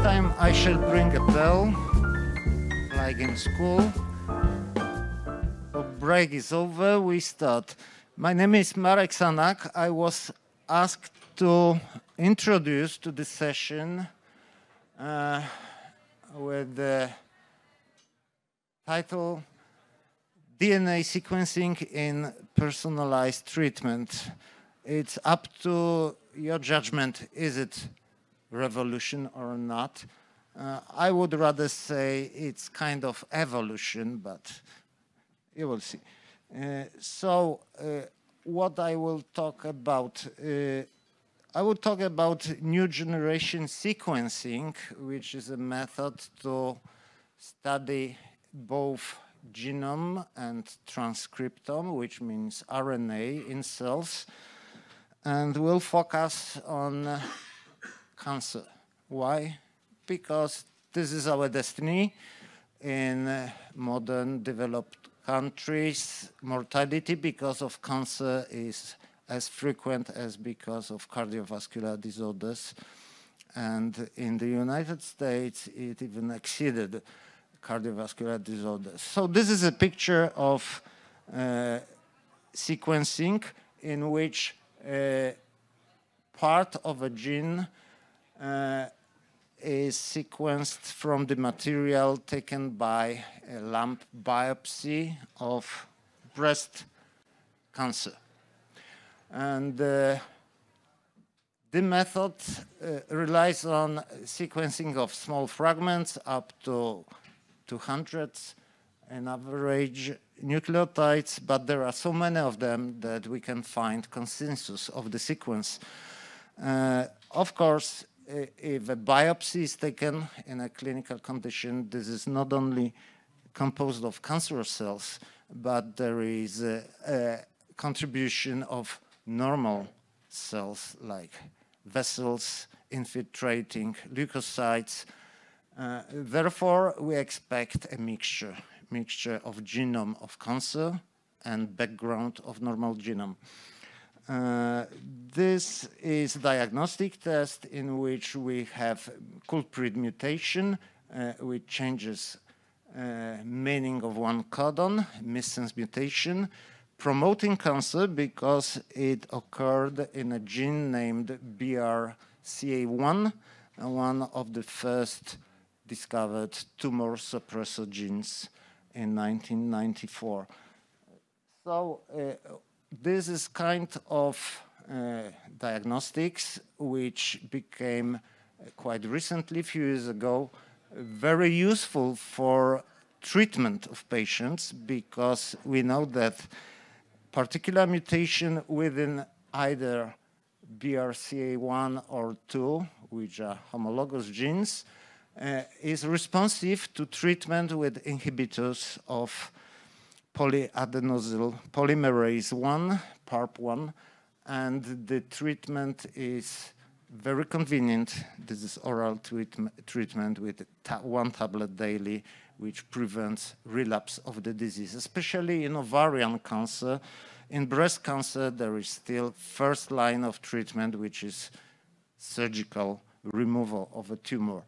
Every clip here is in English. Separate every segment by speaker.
Speaker 1: time I shall bring a bell, like in school. So break is over, we start. My name is Marek Sanak. I was asked to introduce to the session with the title DNA sequencing in personalized treatment. It's up to your judgment, is it revolution or not? I would rather say it's kind of evolution, but you will see. What I will talk about, I will talk about new generation sequencing, which is a method to study both genome and transcriptome, which means RNA in cells, and we'll focus on cancer. Why? Because this is our destiny. In modern developed countries, mortality because of cancer is as frequent as because of cardiovascular disorders. And in the United States, it even exceeded cardiovascular disorders. So this is a picture of sequencing in which part of a gene is sequenced from the material taken by a lump biopsy of breast cancer. And the method relies on sequencing of small fragments up to 200 on average nucleotides, but there are so many of them that we can find consensus of the sequence. Of course, if a biopsy is taken in a clinical condition, this is not only composed of cancerous cells, but there is a contribution of normal cells like vessels, infiltrating leukocytes. Therefore, we expect a mixture of genome of cancer and background of normal genome. This is a diagnostic test in which we have culprit mutation, which changes meaning of one codon, missense mutation, promoting cancer because it occurred in a gene named BRCA1, one of the first discovered tumor suppressor genes in 1994. So this is kind of diagnostics which became quite recently, a few years ago, very useful for treatment of patients because we know that particular mutation within either BRCA1 or 2, which are homologous genes, is responsive to treatment with inhibitors of polyadenosyl polymerase 1, PARP1, and the treatment is very convenient. This is oral treatment with one tablet daily, which prevents relapse of the disease, especially in ovarian cancer. In breast cancer, there is still first line of treatment, which is surgical removal of a tumor.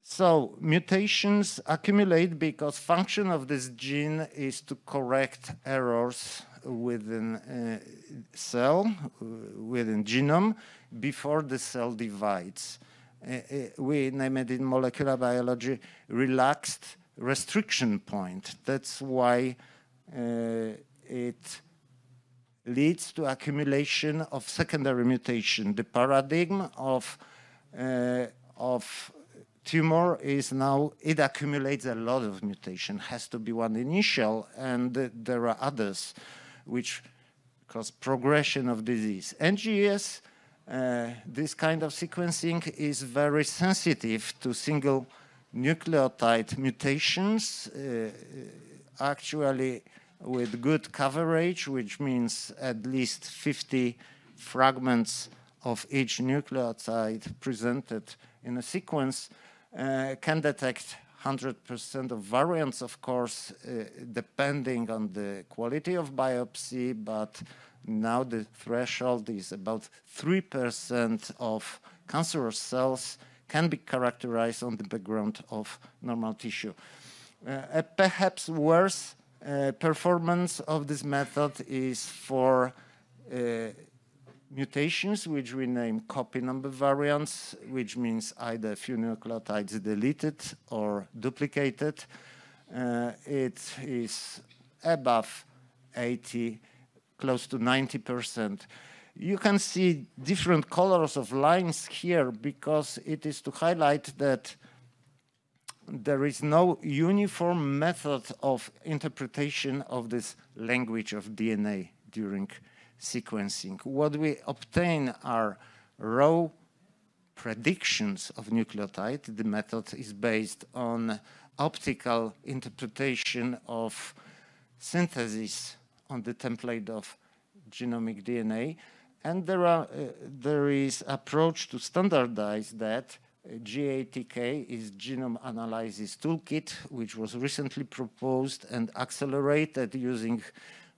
Speaker 1: So mutations accumulate because function of this gene is to correct errors within cell, within genome, before the cell divides. We name it in molecular biology relaxed restriction point. That's why it leads to accumulation of secondary mutation. The paradigm of tumor is now it accumulates a lot of mutation, has to be one initial, and there are others which cause progression of disease. NGS, this kind of sequencing is very sensitive to single nucleotide mutations, actually with good coverage, which means at least 50 fragments of each nucleotide presented in a sequence can detect 100% of variants, of course, depending on the quality of biopsy, but now the threshold is about 3% of cancerous cells can be characterized on the background of normal tissue. A perhaps worse performance of this method is for mutations, which we name copy number variants, which means either a few nucleotides deleted or duplicated. It is above 80, close to 90%. You can see different colors of lines here because it is to highlight that there is no uniform method of interpretation of this language of DNA during sequencing. What we obtain are raw predictions of nucleotide. The method is based on optical interpretation of synthesis on the template of genomic DNA. And there is approach to standardize that. GATK is Genome Analysis Toolkit, which was recently proposed and accelerated using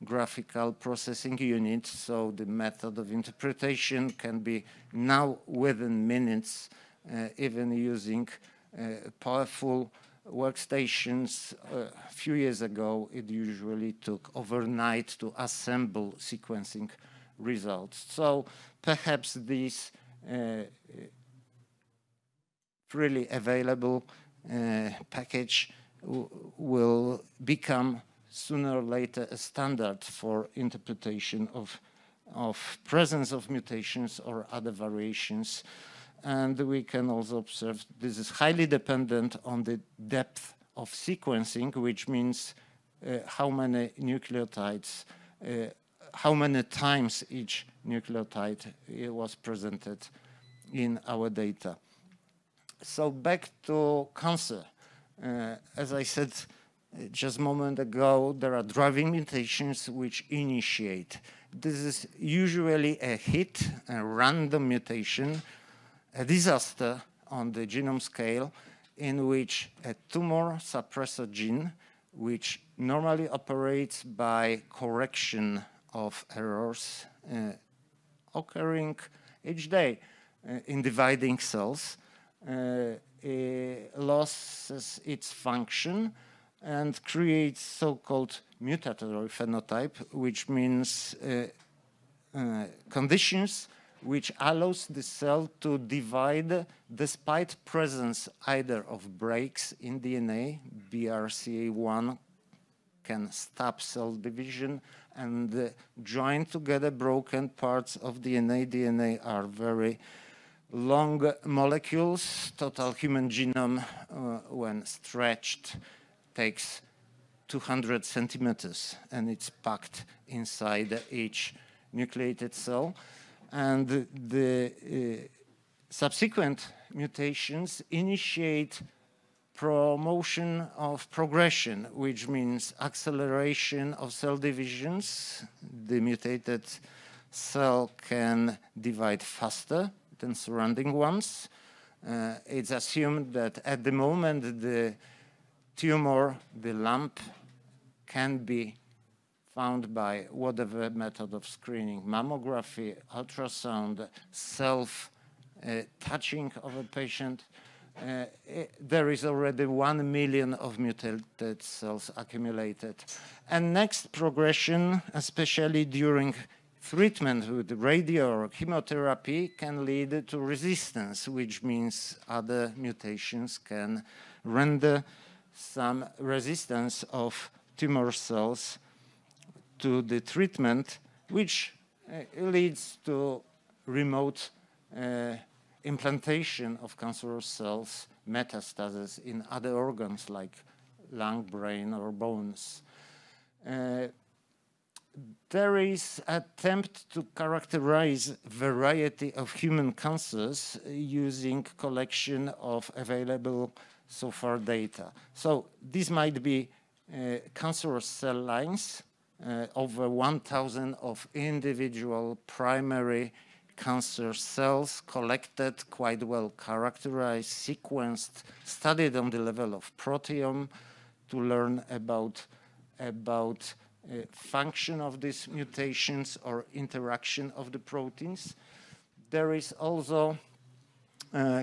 Speaker 1: graphical processing unit. So the method of interpretation can be now within minutes, even using powerful workstations. A few years ago, it usually took overnight to assemble sequencing results. So perhaps this freely available package will become sooner or later a standard for interpretation of presence of mutations or other variations. And we can also observe this is highly dependent on the depth of sequencing, which means how many nucleotides, how many times each nucleotide was presented in our data. So back to cancer. As I said just a moment ago, there are driving mutations which initiate. This is usually a hit, a random mutation, a disaster on the genome scale, in which a tumor suppressor gene, which normally operates by correction of errors occurring each day in dividing cells, loses its function and creates so-called mutatory phenotype, which means conditions which allows the cell to divide despite presence either of breaks in DNA. BRCA1 can stop cell division and join together broken parts of DNA. DNA are very long molecules. Total human genome, when stretched, takes 200 centimeters, and it's packed inside each nucleated cell. And the subsequent mutations initiate promotion of progression, which means acceleration of cell divisions. The mutated cell can divide faster than surrounding ones. It's assumed that at the moment the tumor, the lump, can be found by whatever method of screening, mammography, ultrasound, self-touching of a patient. There is already 1 million of mutated cells accumulated. And next progression, especially during treatment with radio or chemotherapy, can lead to resistance, which means other mutations can render some resistance of tumor cells to the treatment, which leads to remote implantation of cancerous cells, metastasis in other organs like lung, brain, or bones. There is attempt to characterize variety of human cancers using collection of available so far data. So this might be cancerous cell lines, over 1,000 of individual primary cancer cells collected, quite well characterized, sequenced, studied on the level of proteome to learn about function of these mutations or interaction of the proteins. There is also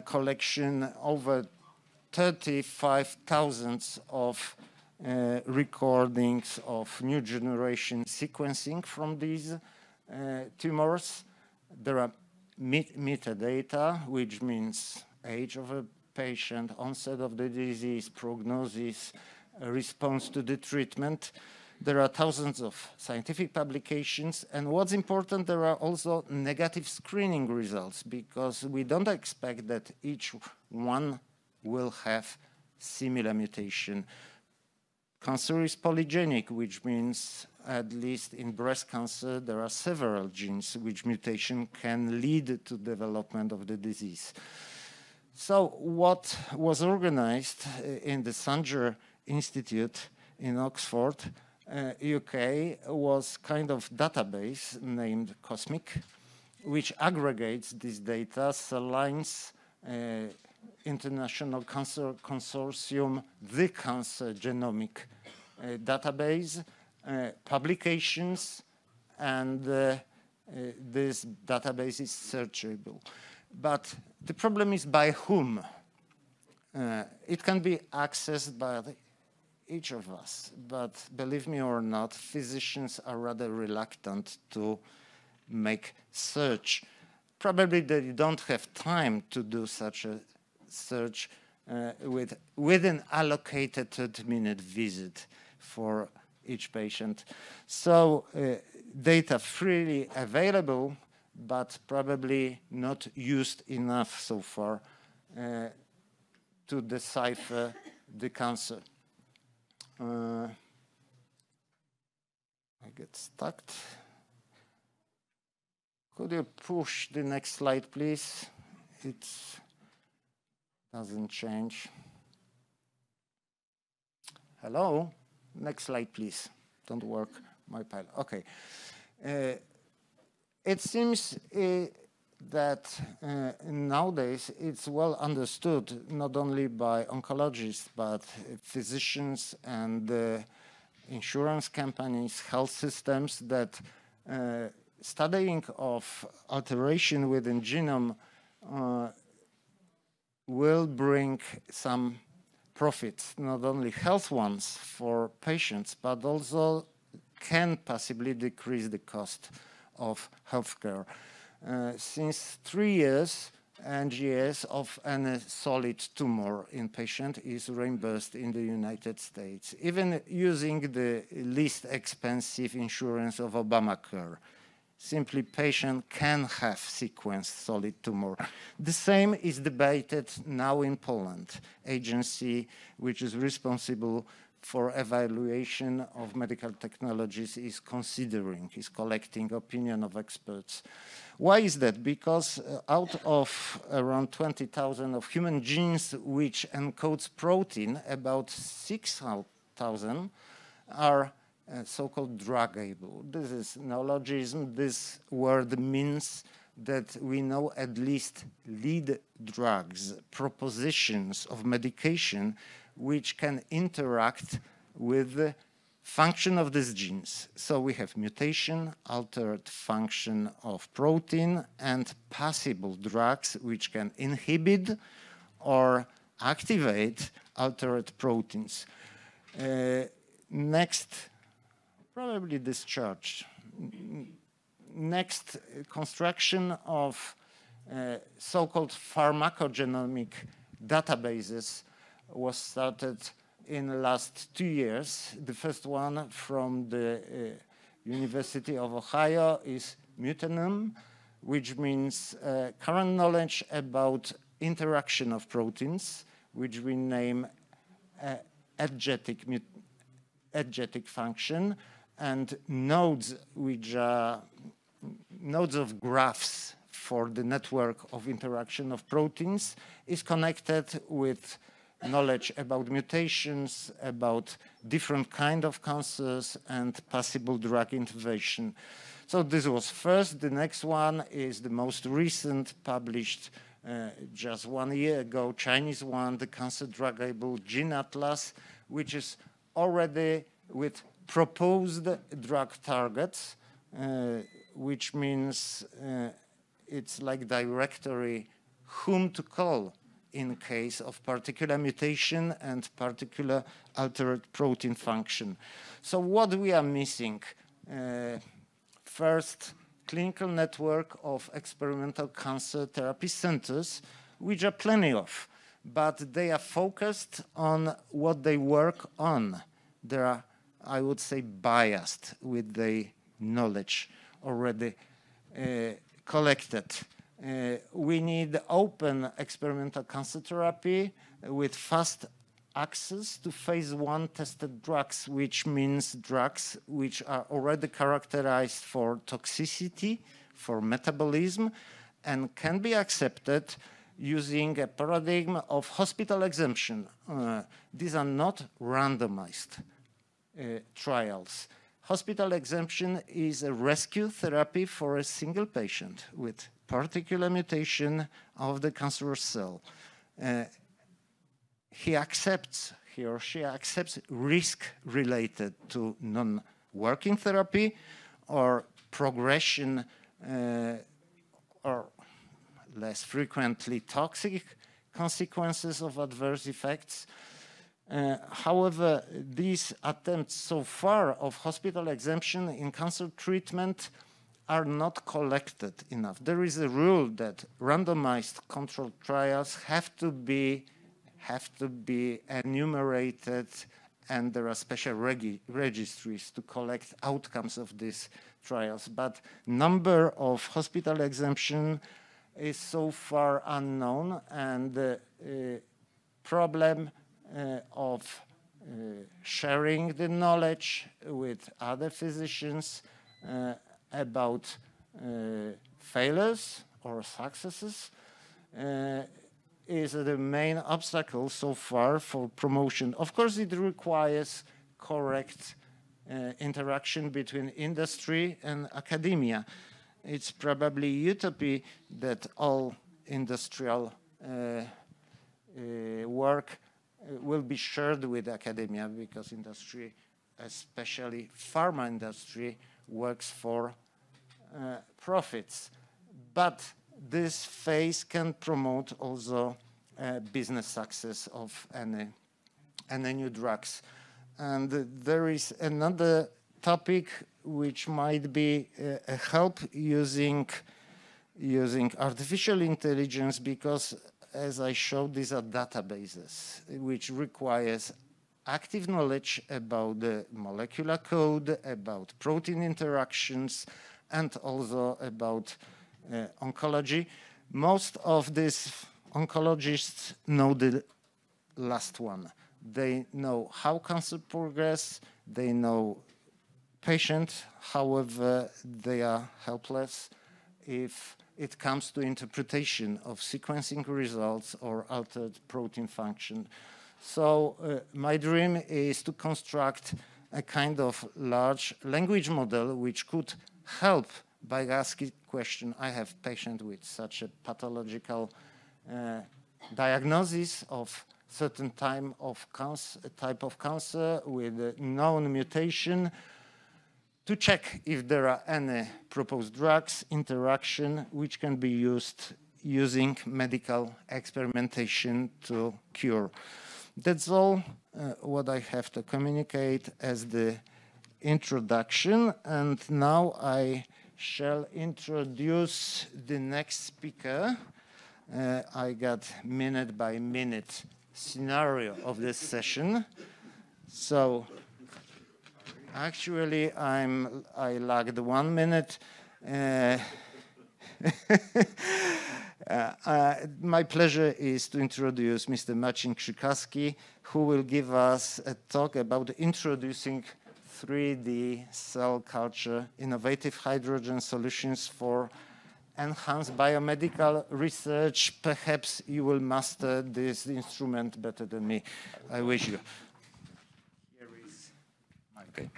Speaker 1: collection over 35,000 of recordings of new generation sequencing from these tumors. There are metadata, which means age of a patient, onset of the disease, prognosis, response to the treatment. There are thousands of scientific publications, and what's important, there are also negative screening results, because we don't expect that each one will have similar mutation. Cancer is polygenic, which means at least in breast cancer, there are several genes which mutation can lead to development of the disease. So what was organized in the Sanger Institute in Oxford, UK, was kind of database named Cosmic, which aggregates this data, Cell Lines, International Cancer Consortium, the Cancer Genomic Database, publications, and this database is searchable. But the problem is by whom? It can be accessed by each of us, but believe me or not, physicians are rather reluctant to make search. Probably they don't have time to do such a search with an allocated 30-minute visit for each patient. So data freely available, but probably not used enough so far to decipher the cancer. I get stuck. Could you push the next slide, please? It doesn't change. Hello? Next slide, please. Don't work my pile. Okay. It seems that nowadays it's well understood, not only by oncologists, but physicians and insurance companies, health systems, that studying of alteration within genome will bring some profits, not only health ones for patients, but also can possibly decrease the cost of healthcare. Since 3 years, NGS of any solid tumor in patient is reimbursed in the United States, even using the least expensive insurance of Obamacare. Simply patient can have sequenced solid tumor. The same is debated now in Poland, agency which is responsible for evaluation of medical technologies is collecting opinion of experts. Why is that? Because out of around 20,000 of human genes which encodes protein, about 6,000 are so-called druggable. This is neologism. This word means that we know at least lead drugs, propositions of medication which can interact with the function of these genes. So we have mutation, altered function of protein, and possible drugs which can inhibit or activate altered proteins. Next, probably discharge. Next, construction of so-called pharmacogenomic databases was started in the last 2 years. The first one from the University of Ohio is Mutanome, which means current knowledge about interaction of proteins, which we name adjetic function, and nodes, which are nodes of graphs for the network of interaction of proteins, is connected with knowledge about mutations, about different kind of cancers, and possible drug intervention. So this was first. The next one is the most recent, published just 1 year ago, Chinese one, the Cancer Druggable Gene Atlas, which is already with proposed drug targets, which means it's like directory whom to call in case of particular mutation and particular altered protein function. So what we are missing? First, clinical network of experimental cancer therapy centers, which are plenty of, but they are focused on what they work on. They are, I would say, biased with the knowledge already collected. We need open experimental cancer therapy with fast access to phase 1 tested drugs, which means drugs which are already characterized for toxicity, for metabolism, and can be accepted using a paradigm of hospital exemption. These are not randomized trials. Hospital exemption is a rescue therapy for a single patient with particular mutation of the cancerous cell. He or she accepts risk related to non-working therapy or progression or less frequently toxic consequences of adverse effects. However, these attempts so far of hospital exemption in cancer treatment are not collected enough. There is a rule that randomized controlled trials have to be enumerated, and there are special registries to collect outcomes of these trials. But number of hospital exemption is so far unknown, and the problem of sharing the knowledge with other physicians about failures or successes is the main obstacle so far for promotion. Of course, it requires correct interaction between industry and academia. It's probably utopia that all industrial work will be shared with academia, because industry, especially pharma industry, works for profits. But this phase can promote also business success of any new drugs. And there is another topic which might be a help using artificial intelligence, because as I showed, these are databases which requires active knowledge about the molecular code, about protein interactions, and also about oncology. Most of these oncologists know the last one. They know how cancer progresses, they know patient, however, they are helpless if it comes to interpretation of sequencing results or altered protein function. So my dream is to construct a kind of large language model which could help by asking question. I have patient with such a pathological diagnosis of certain type of cancer with a known mutation, to check if there are any proposed drugs, interaction, which can be used using medical experimentation to cure. That's all what I have to communicate as the introduction. And now I shall introduce the next speaker. I got minute by minute scenario of this session. So actually I lagged 1 minute. My pleasure is to introduce Mr. Marcin Krzykawski, who will give us a talk about introducing 3D cell culture, innovative hydrogen solutions for enhanced biomedical research. Perhaps you will master this instrument better than me. I wish you. Here is my okay.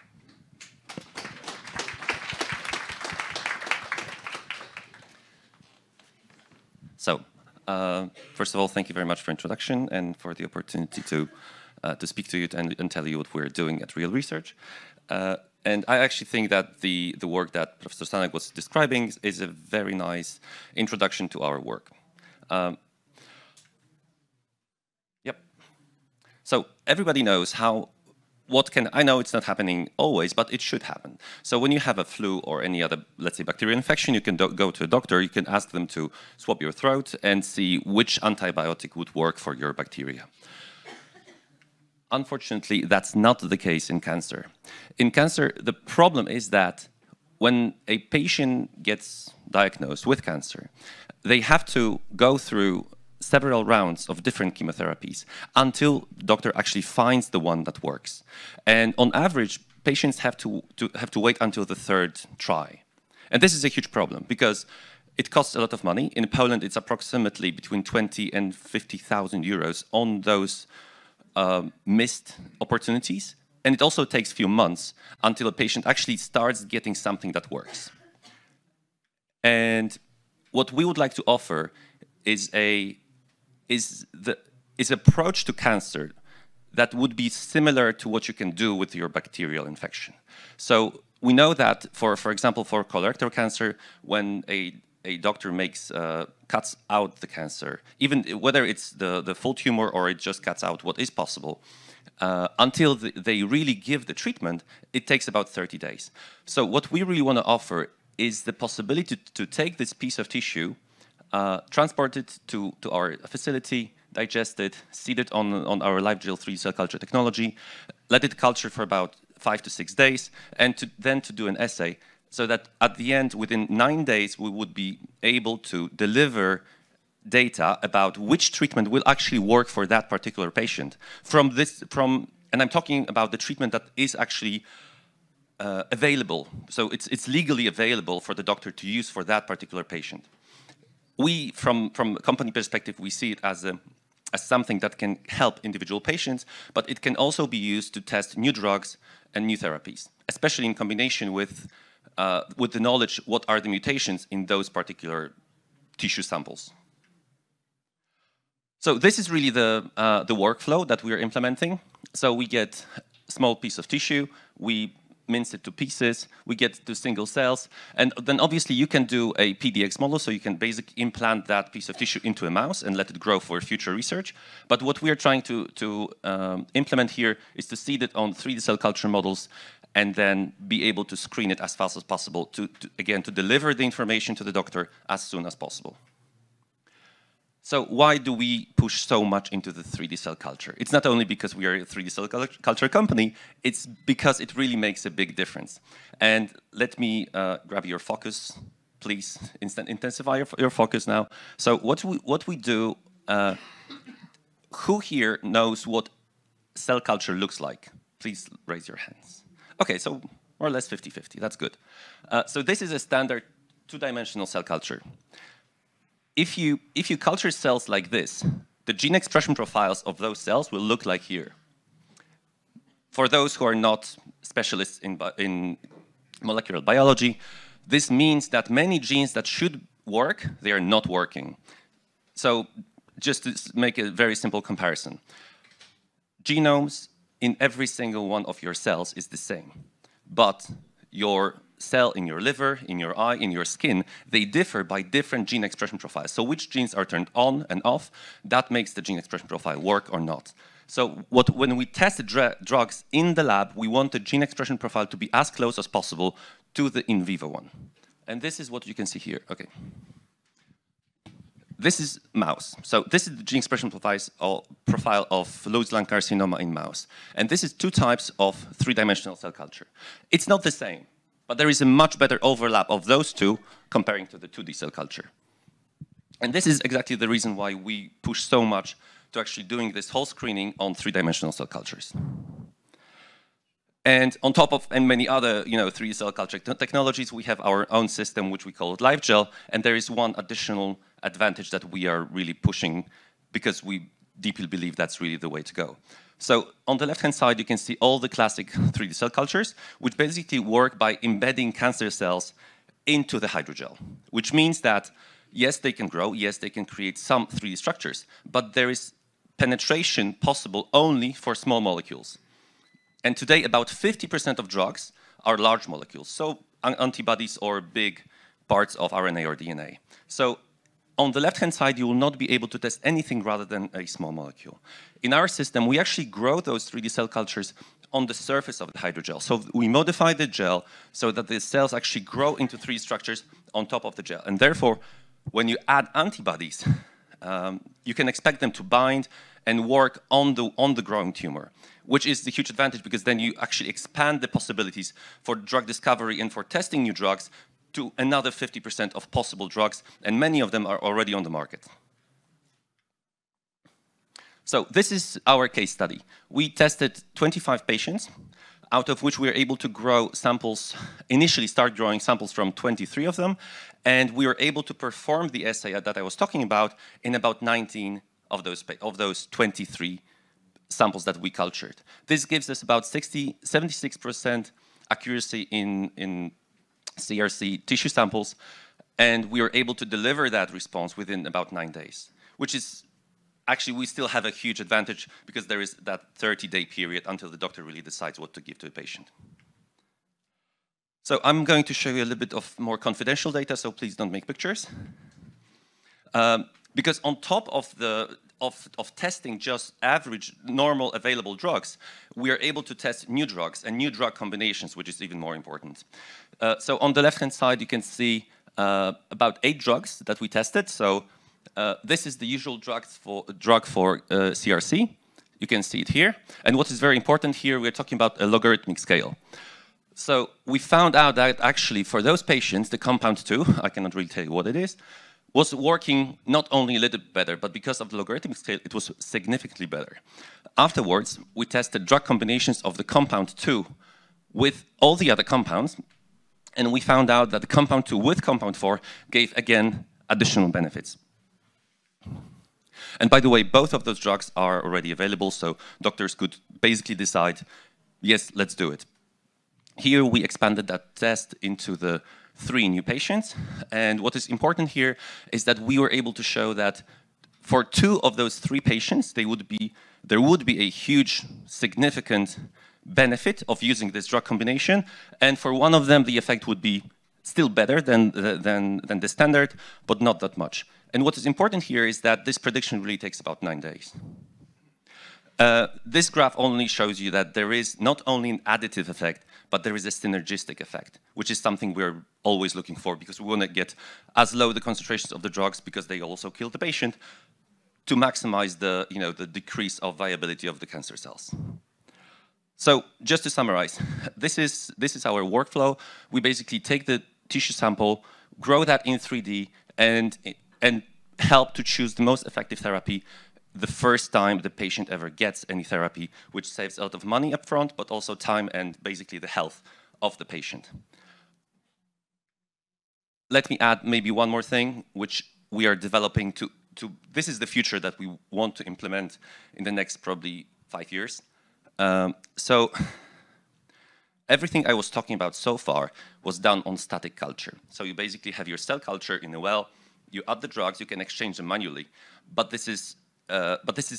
Speaker 2: So, first of all, thank you very much for introduction and for the opportunity to speak to you and tell you what we're doing at Real Research. And I actually think that the work that Professor Sanak was describing is a very nice introduction to our work. Yep. So everybody knows I know it's not happening always, but it should happen. So when you have a flu or any other, let's say, bacterial infection, you can go to a doctor, you can ask them to swab your throat and see which antibiotic would work for your bacteria. Unfortunately, that's not the case in cancer. In cancer, the problem is that when a patient gets diagnosed with cancer, they have to go through several rounds of different chemotherapies until the doctor actually finds the one that works. And on average, patients have to wait until the third try. And this is a huge problem because it costs a lot of money. In Poland, it's approximately between 20 and 50,000 euros on those missed opportunities. And it also takes a few months until a patient actually starts getting something that works. And what we would like to offer is approach to cancer that would be similar to what you can do with your bacterial infection. So we know that, for example, for colorectal cancer, when a doctor cuts out the cancer, even whether it's the full tumor or it just cuts out what is possible, until they really give the treatment, it takes about 30 days. So what we really want to offer is the possibility to take this piece of tissue, transport it to our facility, digest it, seed it on our LifeGel 3D cell culture technology, let it culture for about 5 to 6 days, and then to do an assay, so that at the end, within 9 days, we would be able to deliver data about which treatment will actually work for that particular patient. And I'm talking about the treatment that is actually available. So it's legally available for the doctor to use for that particular patient. We, from a company perspective, we see it as something that can help individual patients, but it can also be used to test new drugs and new therapies, especially in combination with the knowledge what are the mutations in those particular tissue samples. So this is really the workflow that we are implementing. So we get a small piece of tissue, we mince it to pieces, we get to single cells, and then obviously you can do a PDX model, so you can basically implant that piece of tissue into a mouse and let it grow for future research. But what we are trying to implement here is to seed it on 3D cell culture models and then be able to screen it as fast as possible again, to deliver the information to the doctor as soon as possible. So why do we push so much into the 3D cell culture? It's not only because we are a 3D cell culture company, it's because it really makes a big difference. And let me grab your focus, please. Intensify your focus now. So what we do, who here knows what cell culture looks like? Please raise your hands. Okay, so more or less 50-50, that's good. So this is a standard two-dimensional cell culture. If you culture cells like this, the gene expression profiles of those cells will look like here. For those who are not specialists in molecular biology, this means that many genes that should work, they are not working. So just to make a very simple comparison, genomes in every single one of your cells is the same, but your cell in your liver, in your eye, in your skin, they differ by different gene expression profiles. So which genes are turned on and off, that makes the gene expression profile work or not. So when we test the drugs in the lab, we want the gene expression profile to be as close as possible to the in vivo one. And this is what you can see here. Okay. This is mouse. So this is the gene expression profile of Lewis lung carcinoma in mouse. And this is two types of three-dimensional cell culture. It's not the same, but there is a much better overlap of those two comparing to the 2D cell culture. And this is exactly the reason why we push so much to actually doing this whole screening on three-dimensional cell cultures. And on top of many other 3D cell culture technologies, we have our own system, which we call LifeGel. And there is one additional advantage that we are really pushing because we deeply believe that's really the way to go. So on the left-hand side, you can see all the classic 3D cell cultures, which basically work by embedding cancer cells into the hydrogel, which means that, yes, they can grow, yes, they can create some 3D structures, but there is penetration possible only for small molecules. And today, about 50% of drugs are large molecules, so antibodies or big parts of RNA or DNA. So On the left-hand side, you will not be able to test anything rather than a small molecule. In our system, we actually grow those 3D cell cultures on the surface of the hydrogel. So we modify the gel so that the cells actually grow into 3D structures on top of the gel. And therefore, when you add antibodies, you can expect them to bind and work on the growing tumor, which is the huge advantage because then you actually expand the possibilities for drug discovery and for testing new drugs to another 50% of possible drugs, and many of them are already on the market. So this is our case study. We tested 25 patients, out of which we were able to grow samples, initially start growing samples from 23 of them, and we were able to perform the assay that I was talking about in about 19 of those 23 samples that we cultured. This gives us about 76% accuracy in CRC tissue samples, and we were able to deliver that response within about 9 days, which is actually, we still have a huge advantage because there is that 30-day period until the doctor really decides what to give to a patient. So I'm going to show you a little bit of more confidential data, so please don't make pictures. Because on top of testing just average, normal available drugs, we are able to test new drugs and new drug combinations, which is even more important. So on the left-hand side, you can see about 8 drugs that we tested. So this is the usual drug for CRC. You can see it here. And what is very important here, we're talking about a logarithmic scale. So we found out that actually for those patients, the compound 2, I cannot really tell you what it is, was working not only a little bit better, but because of the logarithmic scale, it was significantly better. Afterwards, we tested drug combinations of the compound 2 with all the other compounds, and we found out that the compound 2 with compound 4 gave, again, additional benefits. And by the way, both of those drugs are already available, so doctors could basically decide, yes, let's do it. Here we expanded that test into the 3 new patients, and what is important here is that we were able to show that for 2 of those 3 patients, there would be a huge, significant benefit of using this drug combination, and for 1 of them, the effect would be still better than the standard, but not that much. And what is important here is that this prediction really takes about 9 days. This graph only shows you that there is not only an additive effect, but there is a synergistic effect, which is something we're always looking for because we want to get as low the concentrations of the drugs because they also kill the patient to maximize the decrease of viability of the cancer cells. So just to summarize, this is our workflow. We basically take the tissue sample, grow that in 3D, and help to choose the most effective therapy the first time the patient ever gets any therapy, which saves a lot of money up front, but also time and basically the health of the patient. Let me add maybe one more thing, which we are developing this is the future that we want to implement in the next probably 5 years. So everything I was talking about so far was done on static culture. So you basically have your cell culture in a well, you add the drugs, you can exchange them manually, but this is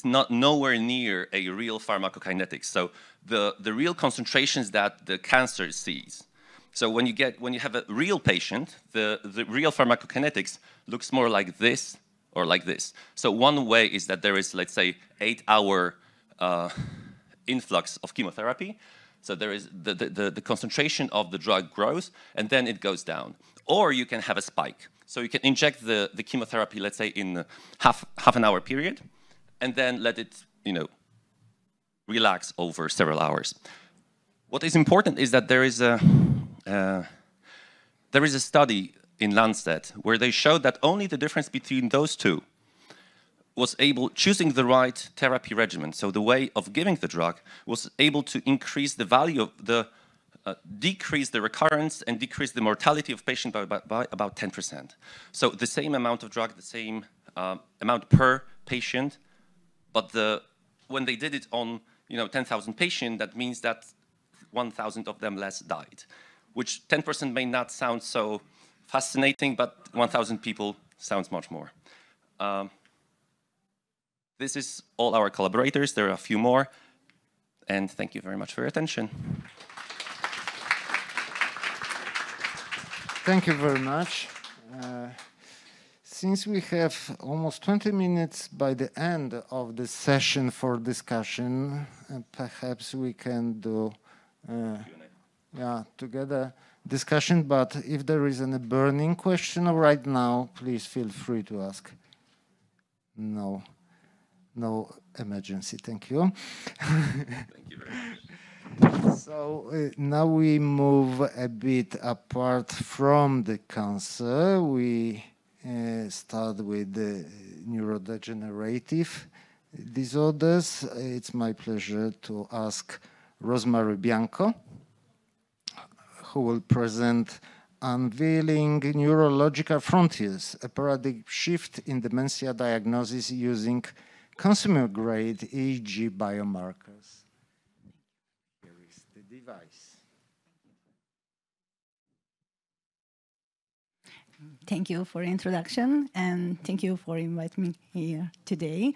Speaker 2: not nowhere near a real pharmacokinetics. So the real concentrations that the cancer sees. So when you have a real patient, the real pharmacokinetics looks more like this or like this. So one way is that there is, let's say, 8-hour influx of chemotherapy. So there is the concentration of the drug grows and then it goes down. Or you can have a spike. So you can inject the chemotherapy, let's say, in half an hour period, and then let it, relax over several hours. What is important is that there is a study in Lancet where they showed that only the difference between those two was choosing the right therapy regimen, so the way of giving the drug, was able to increase the value of decrease the recurrence and decrease the mortality of patient by about 10%. So the same amount of drug, the same amount per patient, but when they did it on 10,000 patients, that means that 1,000 of them less died, which 10% may not sound so fascinating, but 1,000 people sounds much more. This is all our collaborators. There are a few more, and thank you very much for your attention.
Speaker 1: Thank you very much. Since we have almost 20 minutes by the end of the session for discussion, perhaps we can do together discussion, but if there is any burning question right now, please feel free to ask. No emergency, thank you.
Speaker 2: Thank you very much.
Speaker 1: So now we move a bit apart from the cancer. We start with the neurodegenerative disorders. It's my pleasure to ask Rosmary Blanco, who will present Unveiling Neurological Frontiers, a paradigm shift in dementia diagnosis using consumer-grade EEG biomarkers. Here is the device.
Speaker 3: Thank you for the introduction, and thank you for inviting me here today.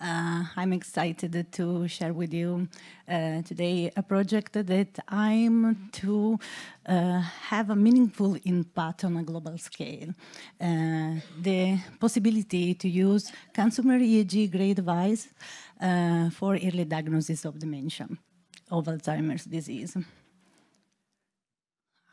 Speaker 3: I'm excited to share with you today a project that I'm to have a meaningful impact on a global scale. The possibility to use consumer EEG grade device for early diagnosis of dementia, of Alzheimer's disease.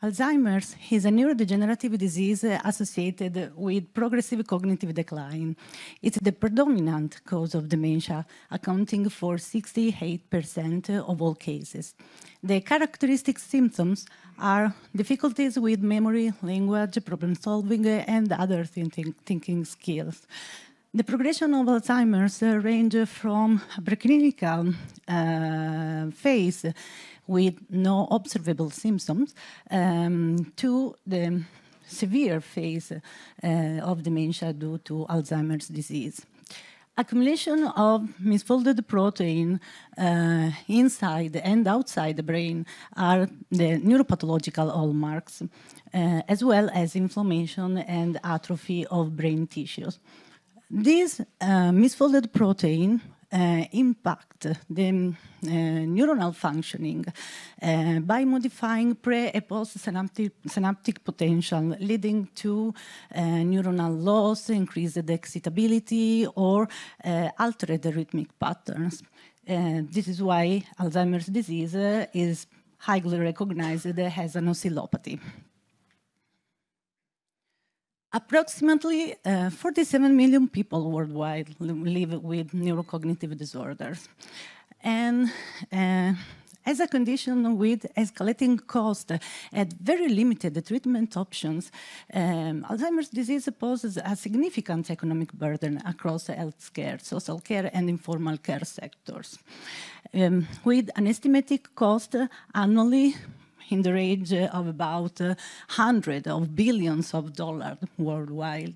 Speaker 3: Alzheimer's is a neurodegenerative disease associated with progressive cognitive decline. It's the predominant cause of dementia, accounting for 68% of all cases. The characteristic symptoms are difficulties with memory, language, problem solving, and other thinking skills. The progression of Alzheimer's ranges from a preclinical phase with no observable symptoms to the severe phase of dementia due to Alzheimer's disease. Accumulation of misfolded protein inside and outside the brain are the neuropathological hallmarks, as well as inflammation and atrophy of brain tissues. This misfolded protein impact the neuronal functioning by modifying pre- and post-synaptic potential, leading to neuronal loss, increased excitability, or altered rhythmic patterns. This is why Alzheimer's disease is highly recognized as an oscillopathy. Approximately 47 million people worldwide live with neurocognitive disorders. And as a condition with escalating cost and very limited treatment options, Alzheimer's disease poses a significant economic burden across healthcare, social care, and informal care sectors, with an estimated cost annually in the range of about hundreds of billions of dollars worldwide.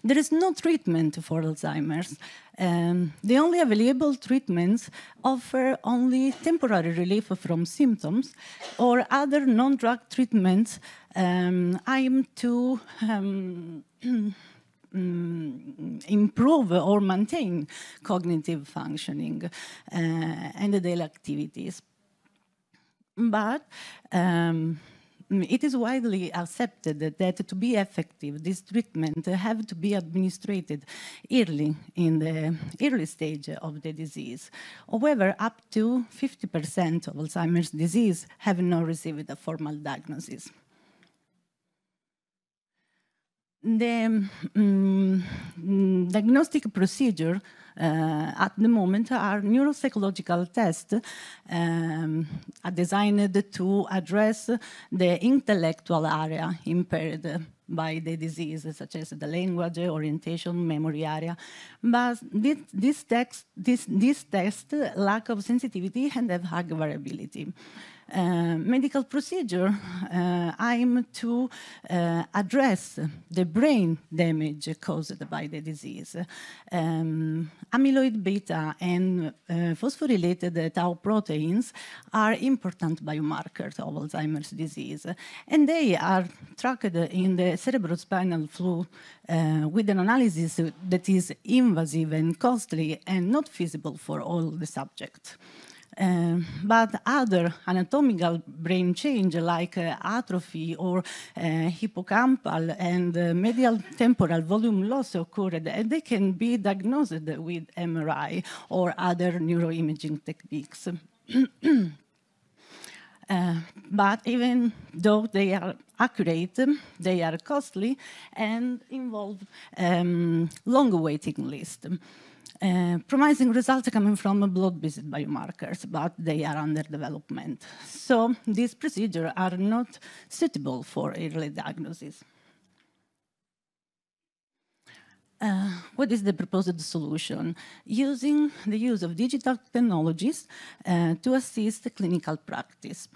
Speaker 3: There is no treatment for Alzheimer's. The only available treatments offer only temporary relief from symptoms or other non-drug treatments aimed to improve or maintain cognitive functioning and daily activities. But it is widely accepted that to be effective, this treatment have to be administered early in the early stage of the disease. However, up to 50% of Alzheimer's disease have not received a formal diagnosis. The diagnostic procedure at the moment are neuropsychological tests designed to address the intellectual area impaired by the disease, such as the language, orientation, memory area. But this test lack of sensitivity and have high variability. Medical procedure aim to address the brain damage caused by the disease. Amyloid beta and phosphorylated tau proteins are important biomarkers of Alzheimer's disease, and they are tracked in the cerebrospinal fluid with an analysis that is invasive and costly and not feasible for all the subjects. But other anatomical brain change like atrophy or hippocampal and medial temporal volume loss occurred, and they can be diagnosed with MRI or other neuroimaging techniques. But even though they are accurate, they are costly and involve long waiting list. Promising results coming from blood-based biomarkers, but they are under development. So these procedures are not suitable for early diagnosis. What is the proposed solution? Using the use of digital technologies to assist clinical practice.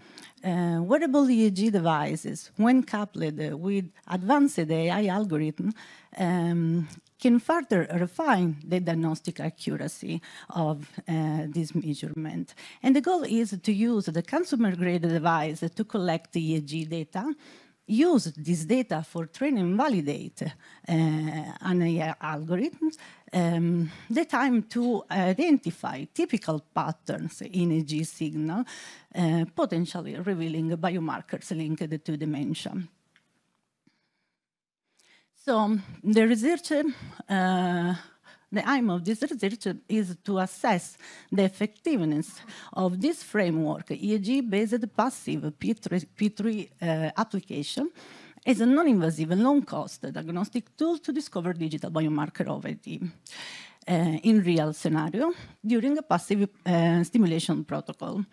Speaker 3: Wearable EEG devices, when coupled with advanced AI algorithms, can further refine the diagnostic accuracy of this measurement. And the goal is to use the consumer-grade device to collect EEG data, use this data for training and validate an AI algorithm, the time to identify typical patterns in EEG signal, potentially revealing biomarkers linked to dementia. So the research, the aim of this research is to assess the effectiveness of this framework, EEG-based passive P3 application, as a non-invasive, low-cost diagnostic tool to discover digital biomarker of ED in real scenario during a passive stimulation protocol.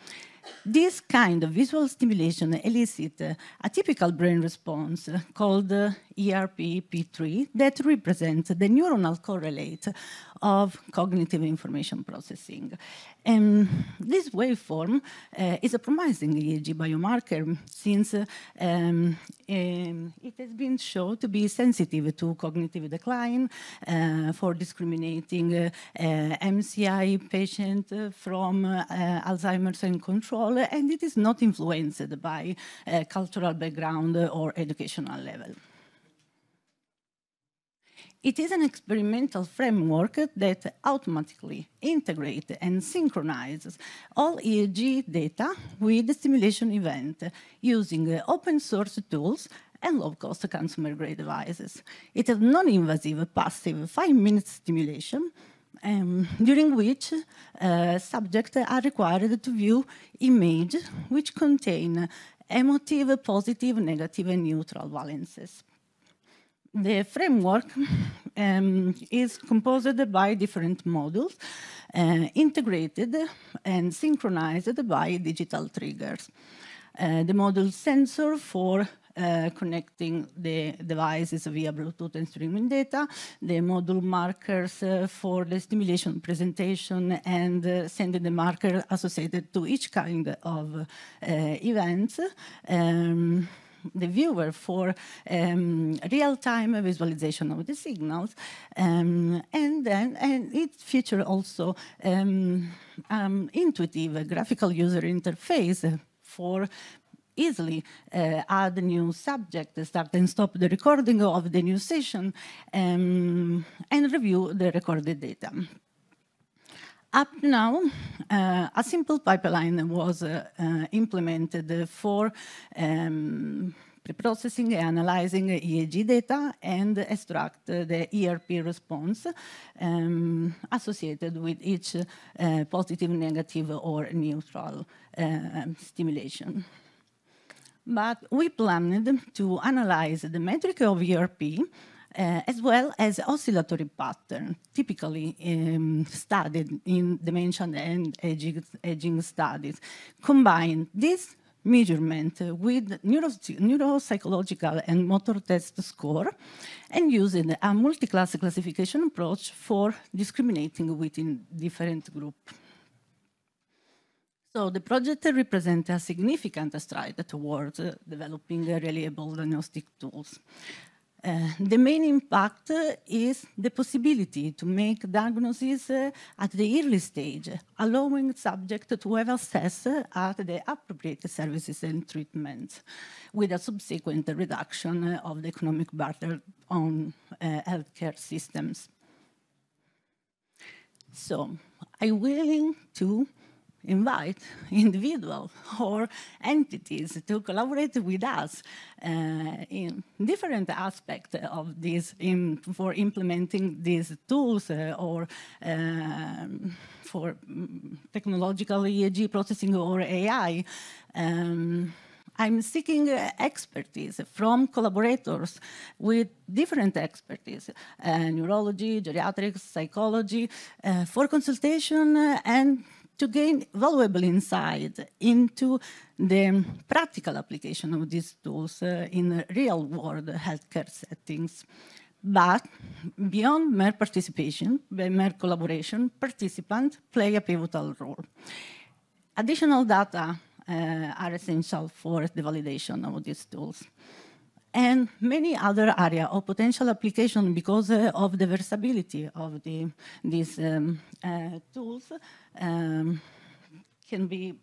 Speaker 3: This kind of visual stimulation elicits a typical brain response called ERP-P3 that represents the neuronal correlate of cognitive information processing. And this waveform is a promising EEG biomarker since it has been shown to be sensitive to cognitive decline for discriminating MCI patient from Alzheimer's and control, and it is not influenced by cultural background or educational level. It is an experimental framework that automatically integrates and synchronizes all EEG data with the stimulation event using open source tools and low-cost consumer-grade devices. It is non-invasive, passive 5-minute stimulation during which subjects are required to view images which contain emotive, positive, negative, and neutral valences. The framework is composed by different modules, integrated and synchronized by digital triggers. The module sensor for connecting the devices via Bluetooth and streaming data, the module markers for the stimulation presentation and sending the marker associated to each kind of events, the viewer for real-time visualization of the signals, and it features also intuitive graphical user interface for easily add new subject, start and stop the recording of the new session, and review the recorded data. Up now, a simple pipeline was implemented for preprocessing and analyzing EEG data and extract the ERP response associated with each positive, negative, or neutral stimulation. But we planned to analyze the metric of ERP as well as oscillatory pattern, typically studied in dementia and aging studies. Combine this measurement with neuropsychological and motor test score, and using a multi-class classification approach for discriminating within different groups. So the project represents a significant stride towards developing reliable diagnostic tools. The main impact is the possibility to make diagnosis at the early stage, allowing subjects to have access at the appropriate services and treatments, with a subsequent reduction of the economic burden on healthcare systems. So I'm willing to invite individuals or entities to collaborate with us in different aspects of this for implementing these tools or for technological EEG processing or AI. I'm seeking expertise from collaborators with different expertise, neurology, geriatrics, psychology, for consultation and to gain valuable insight into the practical application of these tools in real-world healthcare settings. But beyond mere participation, mere collaboration, participants play a pivotal role. Additional data are essential for the validation of these tools. And many other areas of potential application because of the versatility of these tools can be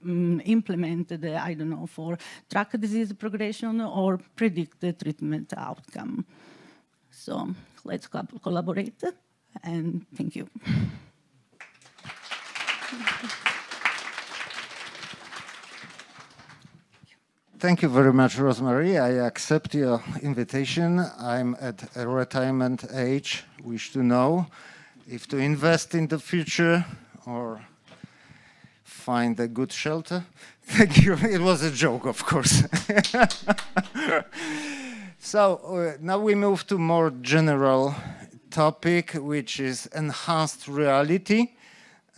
Speaker 3: implemented, I don't know, for track disease progression or predict the treatment outcome. So let's collaborate, and thank you.
Speaker 1: Thank you very much, Rosmary. I accept your invitation. I'm at a retirement age, wish to know if to invest in the future or find a good shelter. Thank you. It was a joke, of course. So now we move to more general topic, which is enhanced reality.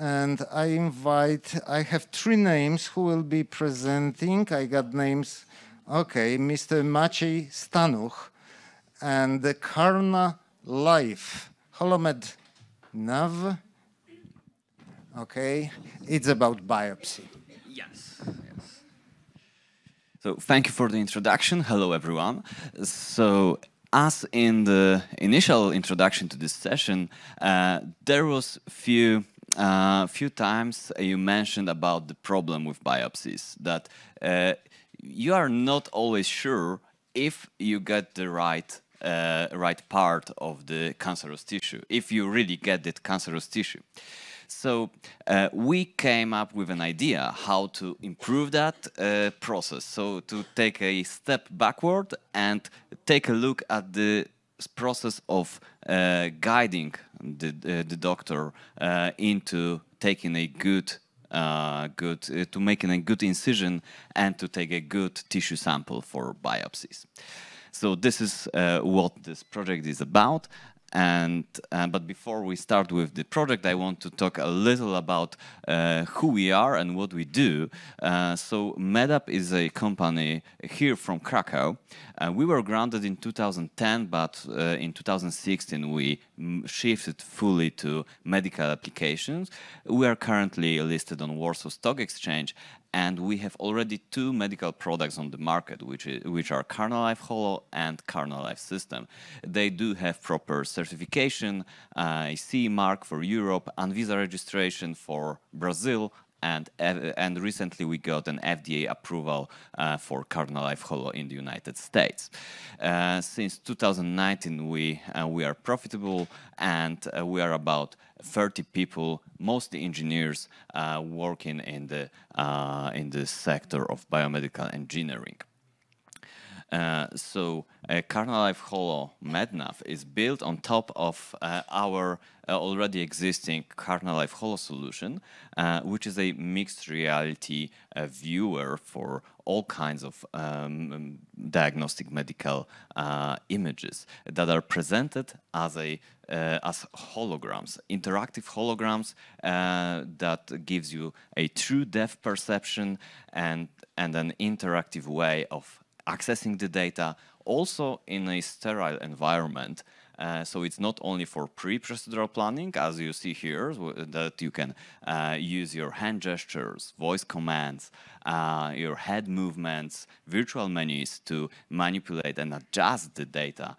Speaker 1: And I have three names who will be presenting. I got names, okay, Mr. Maciej Stanuch and the CarnaLife Holo MedNav. Okay, it's about biopsy.
Speaker 4: Yes. So thank you for the introduction. Hello, everyone. So as in the initial introduction to this session, there was few times you mentioned about the problem with biopsies, that you are not always sure if you get the right part of the cancerous tissue, if you really get that cancerous tissue. So we came up with an idea how to improve that process. So to take a step backward and take a look at the process of guiding the doctor into taking a to making a good incision and to take a good tissue sample for biopsies. So this is what this project is about. And but before we start with the project, I want to talk a little about who we are and what we do. So MedUp is a company here from Kraków. We were grounded in 2010, but in 2016 we shifted fully to medical applications. We are currently listed on Warsaw Stock Exchange, and we have already 2 medical products on the market, which are CarnaLife Holo and CarnaLife System. They do have proper certification, a CE mark for Europe, ANVISA registration for Brazil, and recently we got an FDA approval for CarnaLife Holo in the United States. Since 2019, we are profitable, and we are about 30 people, mostly engineers, working in the sector of biomedical engineering. So CarnaLife Holo MedNav is built on top of our already existing CarnaLife Holo solution, which is a mixed reality viewer for all kinds of diagnostic medical images that are presented as holograms, interactive holograms that gives you a true depth perception and an interactive way of accessing the data, also in a sterile environment. So it's not only for pre-procedural planning, as you see here, that you can use your hand gestures, voice commands, your head movements, virtual menus to manipulate and adjust the data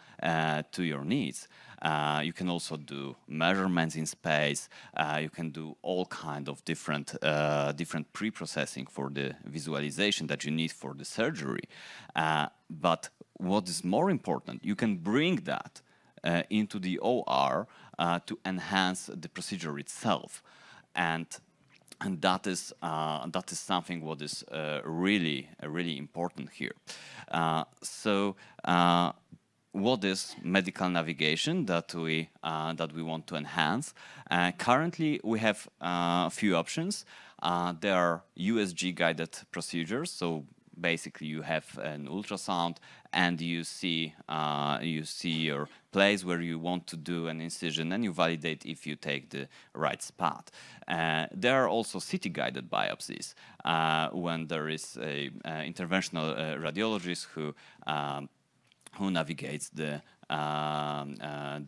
Speaker 4: to your needs. You can also do measurements in space. You can do all kinds of different pre-processing for the visualization that you need for the surgery. But what is more important, you can bring that into the OR to enhance the procedure itself. And And that is something what is really important here. What is medical navigation that we want to enhance? Currently, we have a few options. There are USG guided procedures. So basically, you have an ultrasound, and you see your place where you want to do an incision, and you validate if you take the right spot. There are also CT guided biopsies when there is a interventional radiologist who navigates the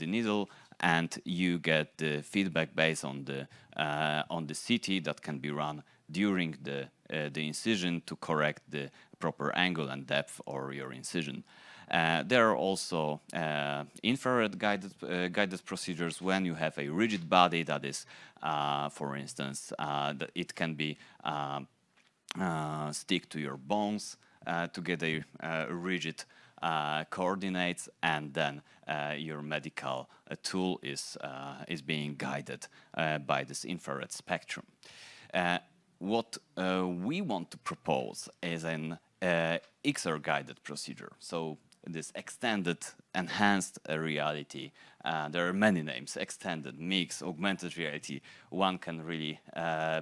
Speaker 4: needle, and you get the feedback based on the CT that can be run during the incision to correct the proper angle and depth of your incision. There are also infrared guided procedures when you have a rigid body that is, for instance, it can be stick to your bones to get a rigid coordinates, and then your medical tool is being guided by this infrared spectrum. What we want to propose is an XR guided procedure. So this extended, enhanced reality. There are many names: extended, mixed, augmented reality. One can really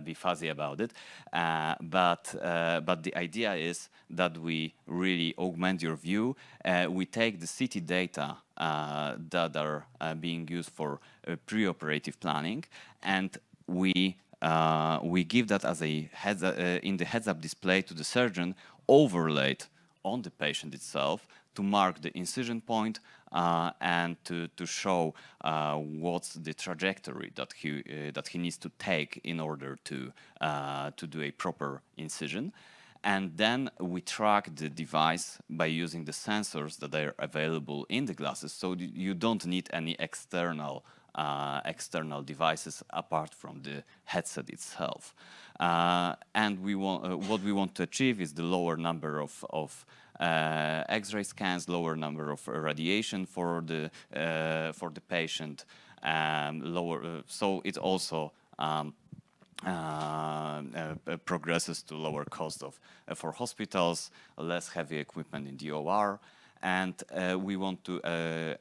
Speaker 4: be fuzzy about it, but the idea is that we really augment your view. We take the CT data that are being used for preoperative planning, and we give that as a in the heads-up display to the surgeon, overlaid on the patient itself, to mark the incision point and to show what's the trajectory that he needs to take in order to do a proper incision. And then we track the device by using the sensors that are available in the glasses. So you don't need any external devices apart from the headset itself. And what we want to achieve is the lower number of X-ray scans, lower number of radiation for the patient, so it also progresses to lower cost for hospitals, less heavy equipment in the OR. And we want to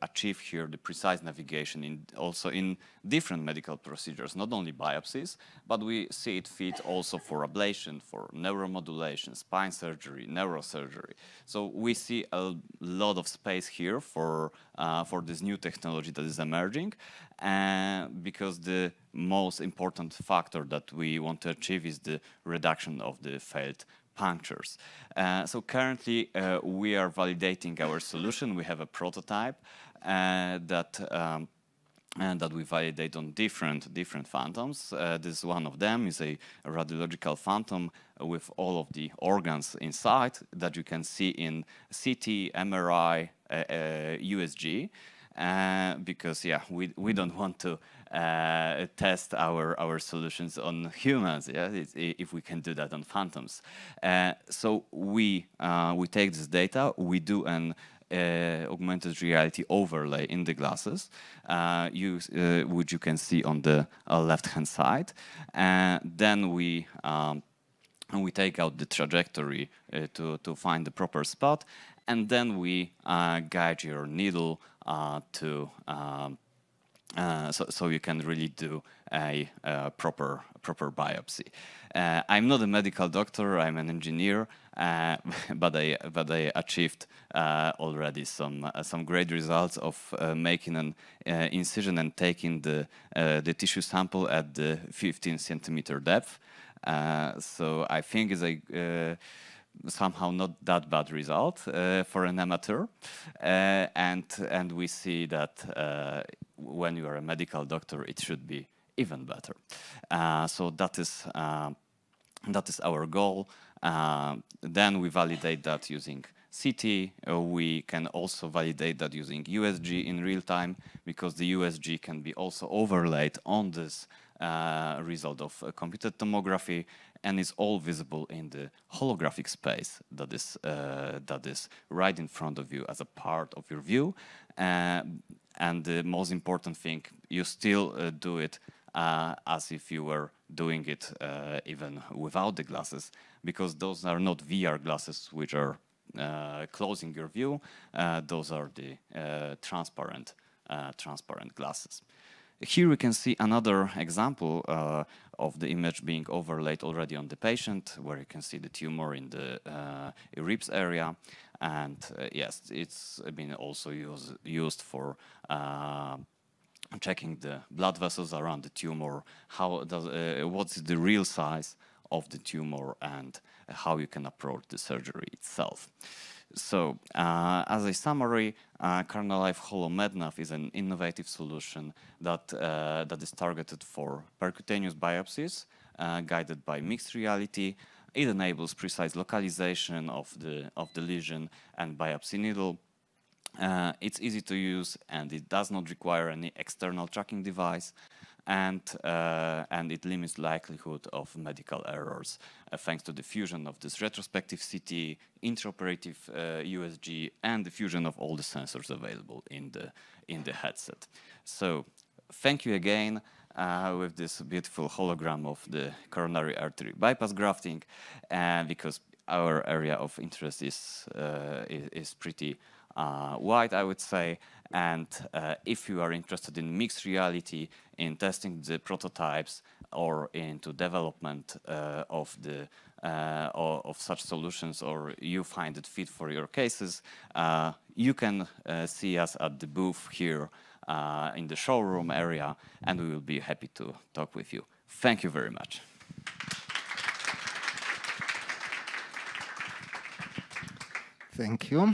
Speaker 4: achieve here the precise navigation also in different medical procedures, not only biopsies, but we see it fit also for ablation, for neuromodulation, spine surgery, neurosurgery. So we see a lot of space here for this new technology that is emerging, because the most important factor that we want to achieve is the reduction of the failed punctures. So currently we are validating our solution. We have a prototype that we validate on different phantoms. This one of them is a radiological phantom with all of the organs inside that you can see in CT, MRI, USG. Because we don't want to test our solutions on humans, if we can do that on phantoms. So we take this data, we do an augmented reality overlay in the glasses, which you can see on the left-hand side. Then we take out the trajectory to find the proper spot, and then we guide your needle so you can really do a proper biopsy. I'm not a medical doctor, I'm an engineer, but I achieved already some great results of making an incision and taking the tissue sample at the 15 centimeter depth. So I think it's a somehow not that bad result for an amateur, and we see that when you are a medical doctor, it should be even better. So that is our goal. Then we validate that using CT. We can also validate that using USG in real time, because the USG can be also overlaid on this result of computed tomography, and is all visible in the holographic space that is right in front of you as a part of your view. And the most important thing, you still do it as if you were doing it even without the glasses, because those are not VR glasses which are closing your view. Those are the transparent glasses. Here we can see another example of the image being overlaid already on the patient, where you can see the tumor in the ribs area. And yes, it's been also used for checking the blood vessels around the tumor, what's the real size of the tumor, and how you can approach the surgery itself. So, as a summary, CarnaLife Holo MedNav is an innovative solution that is targeted for percutaneous biopsies, guided by mixed reality. It enables precise localization of the lesion and biopsy needle. It's easy to use, and it does not require any external tracking device. And it limits likelihood of medical errors thanks to the fusion of this retrospective CT, intraoperative USG, and the fusion of all the sensors available in the headset. So thank you again with this beautiful hologram of the coronary artery bypass grafting, because our area of interest is pretty wide, I would say. And if you are interested in mixed reality, in testing the prototypes, or into development of such solutions, or you find it fit for your cases, you can see us at the booth here in the showroom area, and we will be happy to talk with you. Thank you very much.
Speaker 1: Thank you.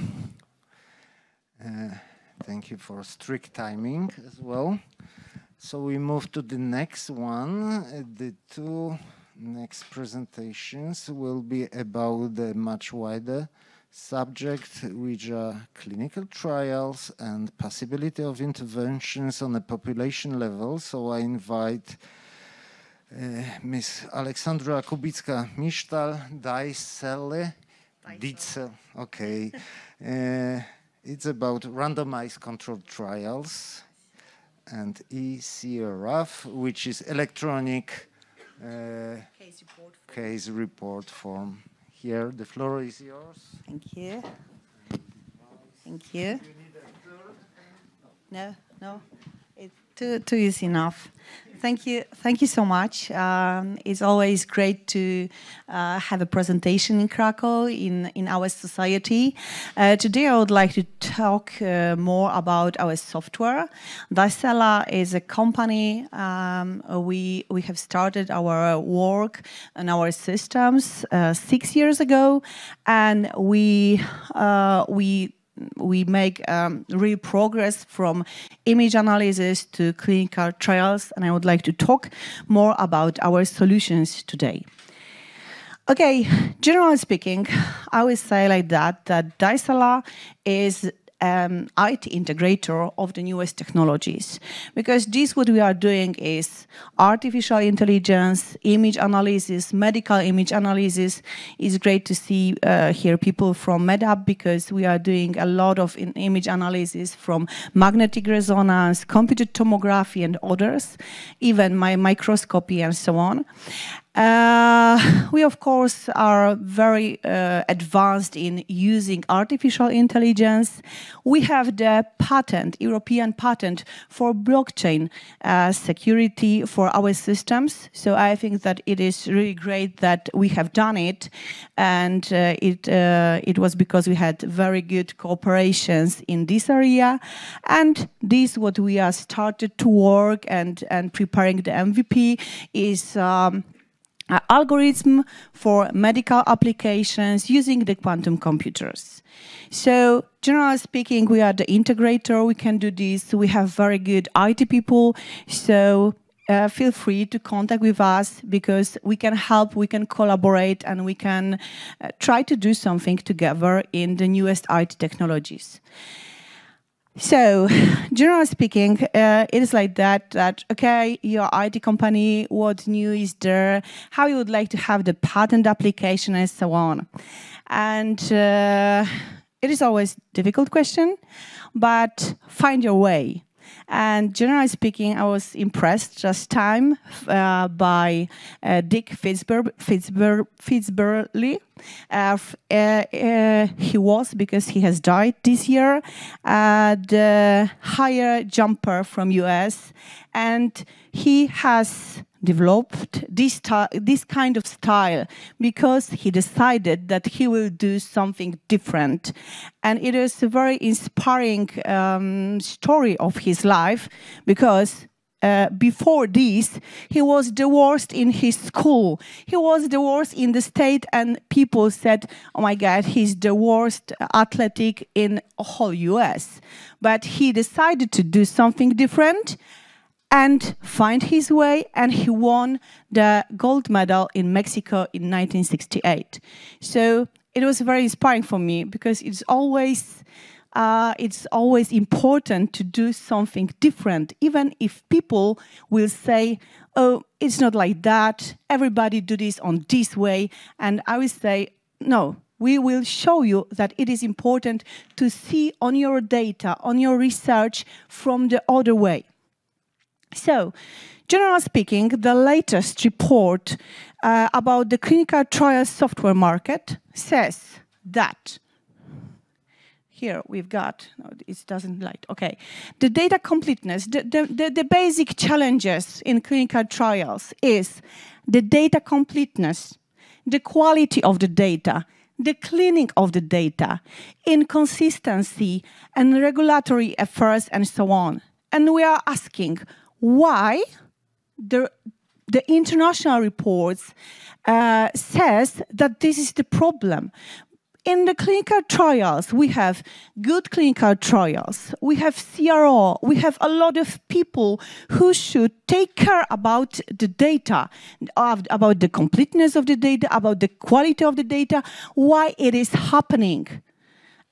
Speaker 1: Thank you for strict timing as well. So we move to the next one. The two next presentations will be about a much wider subject, which are clinical trials and possibility of interventions on a population level. So I invite Ms. Aleksandra Kubicka-Misztal, Dicel. Okay. It's about randomized controlled trials and ECRF, which is electronic case report form. Here, the floor is yours.
Speaker 5: Thank you. Thank you. No, two is enough. Thank you so much. It's always great to have a presentation in Kraków, in our society. Today I would like to talk more about our software. Dicella is a company. We have started our work on our systems 6 years ago, and we make real progress from image analysis to clinical trials, and I would like to talk more about our solutions today. Okay, generally speaking, I would say like that Dicella is IT integrator of the newest technologies, because this what we are doing is artificial intelligence, image analysis, medical image analysis. It's great to see here people from Medicum, because we are doing a lot of image analysis from magnetic resonance, computed tomography, and others, even microscopy and so on. We, of course, are very advanced in using artificial intelligence. We have the patent, European patent for blockchain security for our systems. So I think that it is really great that we have done it. And it was because we had very good cooperations in this area. And this, what we are started to work and preparing the MVP is algorithm for medical applications using the quantum computers. So generally speaking, we are the integrator. We can do this. We have very good IT people. So feel free to contact with us, because we can help, we can collaborate, and we can try to do something together in the newest IT technologies. So, generally speaking, it is like that, okay, your IT company, what new is there, how you would like to have the patent application, and so on. And it is always a difficult question, but find your way. And generally speaking, I was impressed just time by Dick Fitzgerald. He was, because he has died this year, the higher jumper from US, and he has developed this kind of style because he decided that he will do something different. And it is a very inspiring story of his life, because before this, he was the worst in his school. He was the worst in the state, and people said, oh my God, he's the worst athletic in whole US. But he decided to do something different and find his way, and he won the gold medal in Mexico in 1968. So it was very inspiring for me, because it's always important to do something different, even if people will say, oh, it's not like that, everybody do this on this way. And I will say, no, we will show you that it is important to see on your data, on your research, from the other way. So, generally speaking, the latest report about the clinical trial software market says that, here we've got, no, it doesn't light, okay. The data completeness, the basic challenges in clinical trials is the data completeness, the quality of the data, the cleaning of the data, inconsistency, and regulatory affairs, and so on. And we are asking, why the international reports says that this is the problem. In the clinical trials, we have good clinical trials, we have CRO, we have a lot of people who should take care about the data, about the completeness of the data, about the quality of the data, why it is happening.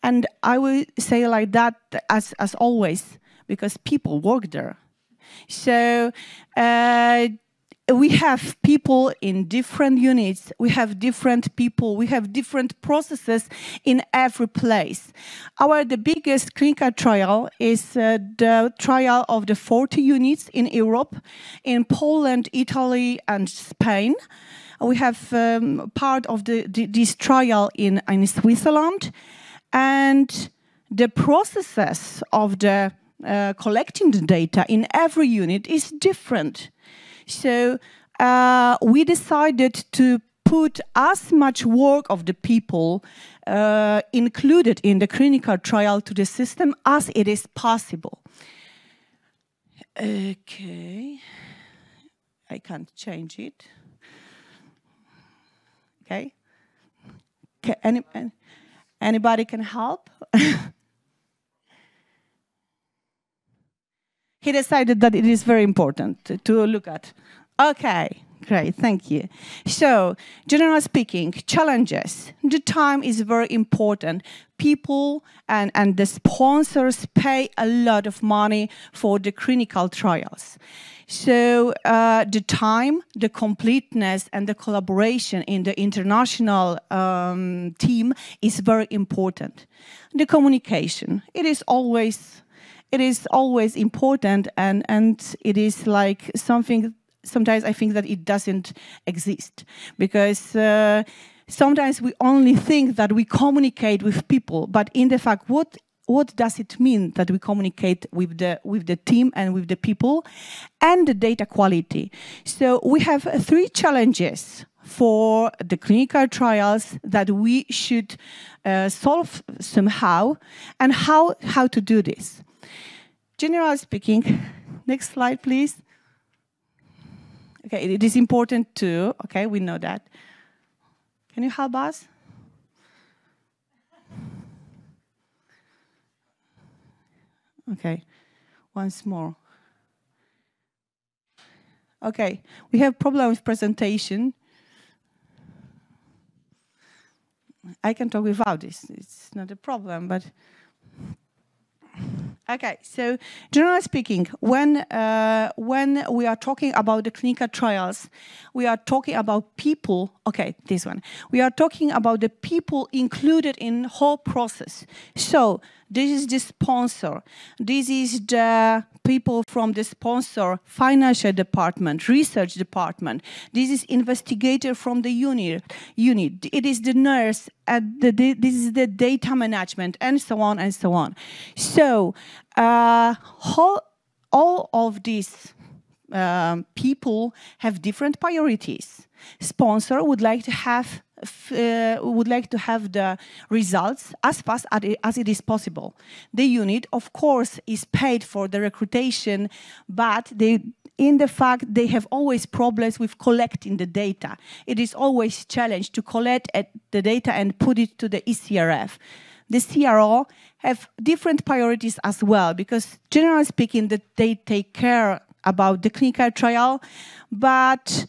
Speaker 5: And I will say like that as always, because people work there. So we have people in different units, we have different people, we have different processes in every place. The biggest clinical trial is the trial of the 40 units in Europe, in Poland, Italy, and Spain. We have part of this trial in Switzerland, and the processes of the collecting the data in every unit is different. So we decided to put as much work of the people included in the clinical trial to the system as it is possible. Okay, I can't change it. Okay, anybody can help? He decided that it is very important to look at. Okay, great, thank you. So, generally speaking, challenges. The time is very important. People and the sponsors pay a lot of money for the clinical trials. So the time, the completeness, and the collaboration in the international team is very important. The communication, it is always important, and it is like something, sometimes I think that it doesn't exist, because sometimes we only think that we communicate with people, but in the fact, what does it mean that we communicate with the team and with the people, and the data quality? So we have 3 challenges for the clinical trials that we should solve somehow, and how to do this. Generally speaking, next slide, please. Okay, it is important too. Okay, we know that. Can you help us? Okay, once more. Okay, we have problem with presentation. I can talk without this. It's not a problem, but. Okay, so generally speaking, when we are talking about the clinical trials, we are talking about people. Okay, this one. We are talking about the people included in the whole process. So This is the sponsor. This is the people from the sponsor, financial department, research department. This is investigator from the unit. It is the nurse, this is the data management, and so on and so on. So all of these people have different priorities. Sponsor would like to have the results as fast as it is possible. The unit, of course, is paid for the recruitation, but in the fact they have always problems with collecting the data. It is always challenged to collect the data and put it to the ECRF. The CRO have different priorities as well, because generally speaking, they take care about the clinical trial, but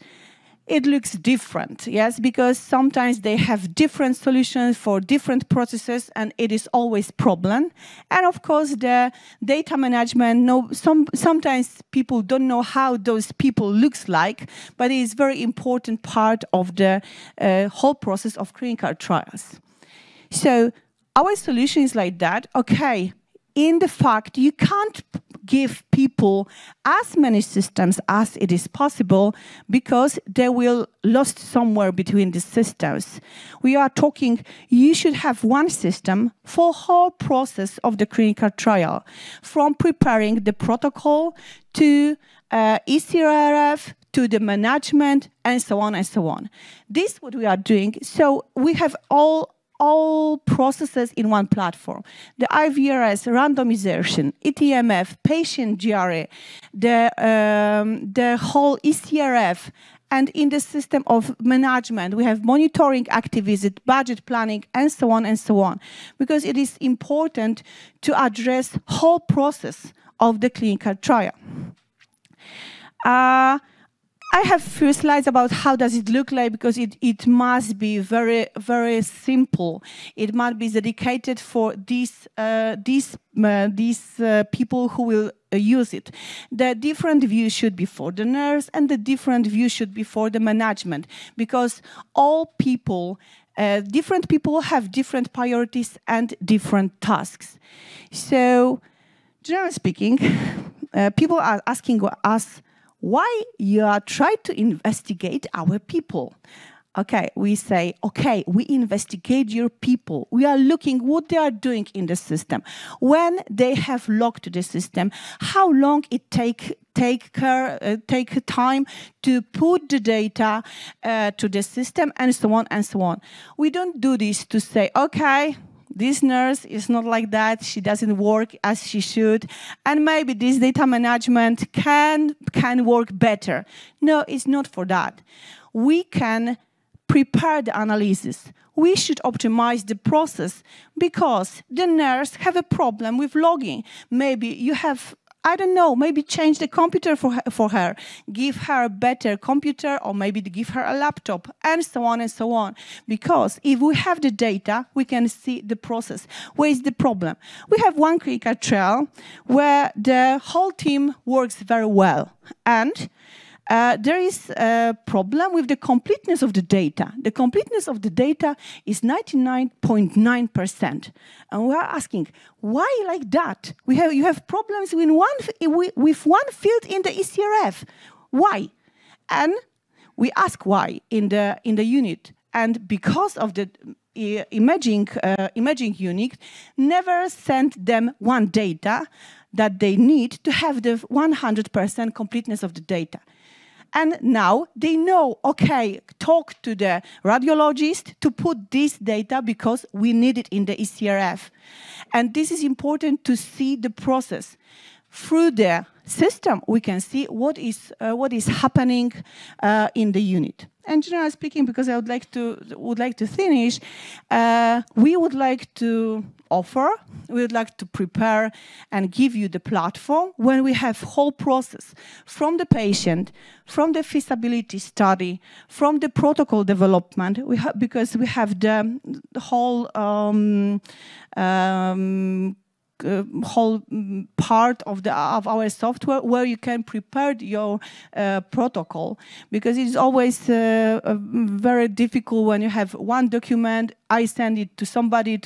Speaker 5: it looks different, yes, because sometimes they have different solutions for different processes, and it is always problem. And of course, the data management, sometimes people don't know how those people looks like, but it is very important part of the whole process of clinical trials. So our solution is like that. Okay, in the fact, you can't give people as many systems as it is possible, because they will lost somewhere between the systems. We are talking, you should have one system for whole process of the clinical trial, from preparing the protocol to ECRF, to the management, and so on and so on. This is what we are doing. So we have all processes in one platform. The IVRS, randomization, ETMF, patient GRA, the whole ECRF, and in the system of management, we have monitoring, active visit, budget planning, and so on, because it is important to address whole process of the clinical trial. I have a few slides about how does it look like, because it must be very, very simple. It must be dedicated for these people who will use it. The different view should be for the nurse, and the different view should be for the management, because all people, different people have different priorities and different tasks. So, generally speaking, people are asking us, why you are trying to investigate our people? Okay, we say, okay, we investigate your people. We are looking what they are doing in the system. When they have logged the system, how long it take time to put the data to the system, and so on and so on. We don't do this to say, okay, this nurse is not like that, she doesn't work as she should, and maybe this data management can work better. No, it's not for that. We can prepare the analysis. We should optimize the process, because the nurse have a problem with logging. Maybe you have, I don't know, maybe change the computer for her, give her a better computer, or maybe give her a laptop, and so on and so on. Because if we have the data, we can see the process. Where is the problem? We have one clinical trial where the whole team works very well, and there is a problem with the completeness of the data. The completeness of the data is 99.9%. And we are asking, why like that? You have problems with one field in the ECRF. Why? And we ask why in the unit. And because of the imaging unit never sent them one data that they need to have the 100% completeness of the data. And now they know, okay, talk to the radiologist to put this data because we need it in the ECRF. And this is important to see the process. Through the system, we can see what is happening in the unit. And generally speaking, because I would like to finish, we would like to prepare and give you the platform when we have whole process from the patient, from the feasibility study, from the protocol development. Because we have the whole whole part of our software where you can prepare your protocol, because it's always very difficult when you have one document I send it to somebody,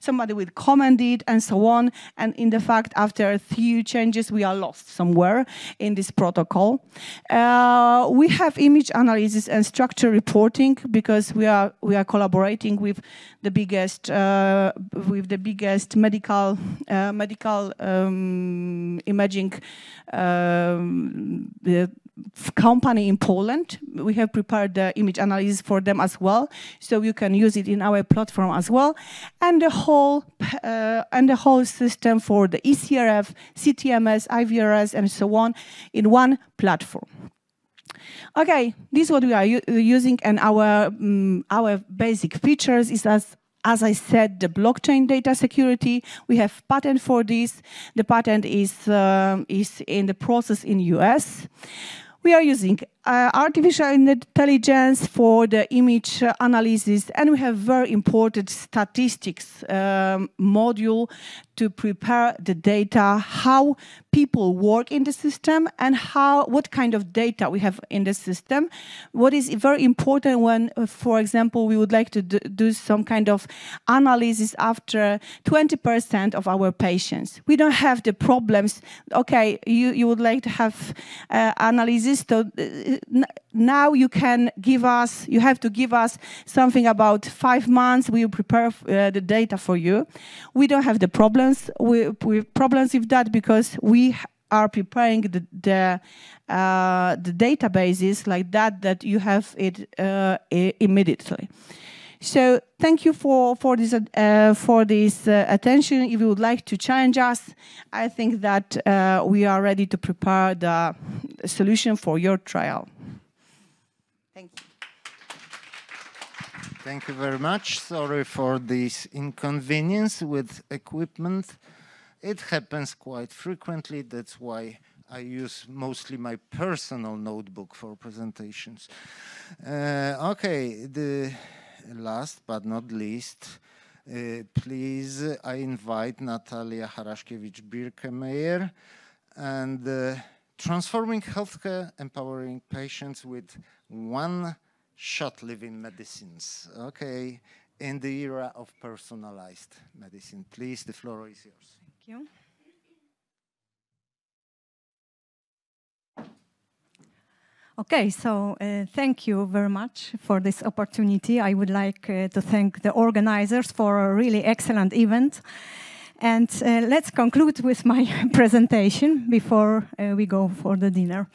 Speaker 5: somebody will comment it, and so on. And in the fact, after a few changes, we are lost somewhere in this protocol. We have image analysis and structure reporting because we are collaborating with the biggest medical imaging company in Poland. We have prepared the image analysis for them as well, so you can use it in our platform as well, and the whole system for the ECRF, CTMS, IVRS, and so on in one platform. Okay, this is what we are using, and our basic features is as I said, the blockchain data security. We have patent for this. The patent is in the process in US. We are using artificial intelligence for the image analysis, and we have very important statistics module to prepare the data, how people work in the system, and what kind of data we have in the system. What is very important when, for example, we would like to do some kind of analysis after 20% of our patients. We don't have the problems. Okay, you would like to have analysis, so now you have to give us something about 5 months. We will prepare the data for you. We don't have the problems with that because we are preparing the databases like that you have it immediately. So thank you for this attention. If you would like to challenge us, I think that we are ready to prepare the solution for your trial. Thank you.
Speaker 1: Thank you very much. Sorry for this inconvenience with equipment. It happens quite frequently. That's why I use mostly my personal notebook for presentations. Okay, the last but not least, please, I invite Natalia Haraszkiewicz-Birkemeyer and transforming healthcare, empowering patients with one-shot living medicines. Okay, in the era of personalized medicine. Please, the floor is yours.
Speaker 6: Thank you. Okay, so thank you very much for this opportunity. I would like to thank the organizers for a really excellent event. And let's conclude with my presentation before we go for the dinner.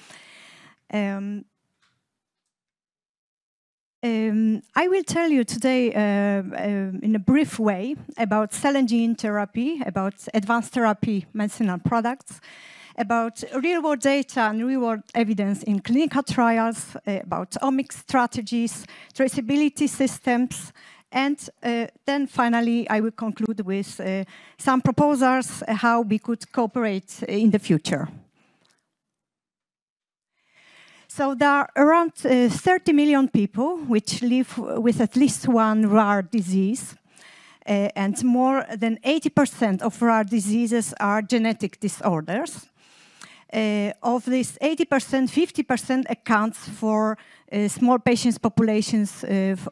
Speaker 6: I will tell you today in a brief way about cell and gene therapy, about advanced therapy medicinal products, about real-world data and real-world evidence in clinical trials, about omics strategies, traceability systems, and then finally I will conclude with some proposals how we could cooperate in the future. So there are around 30 million people which live with at least one rare disease, and more than 80% of rare diseases are genetic disorders. Of this 80%, 50% accounts for small patients populations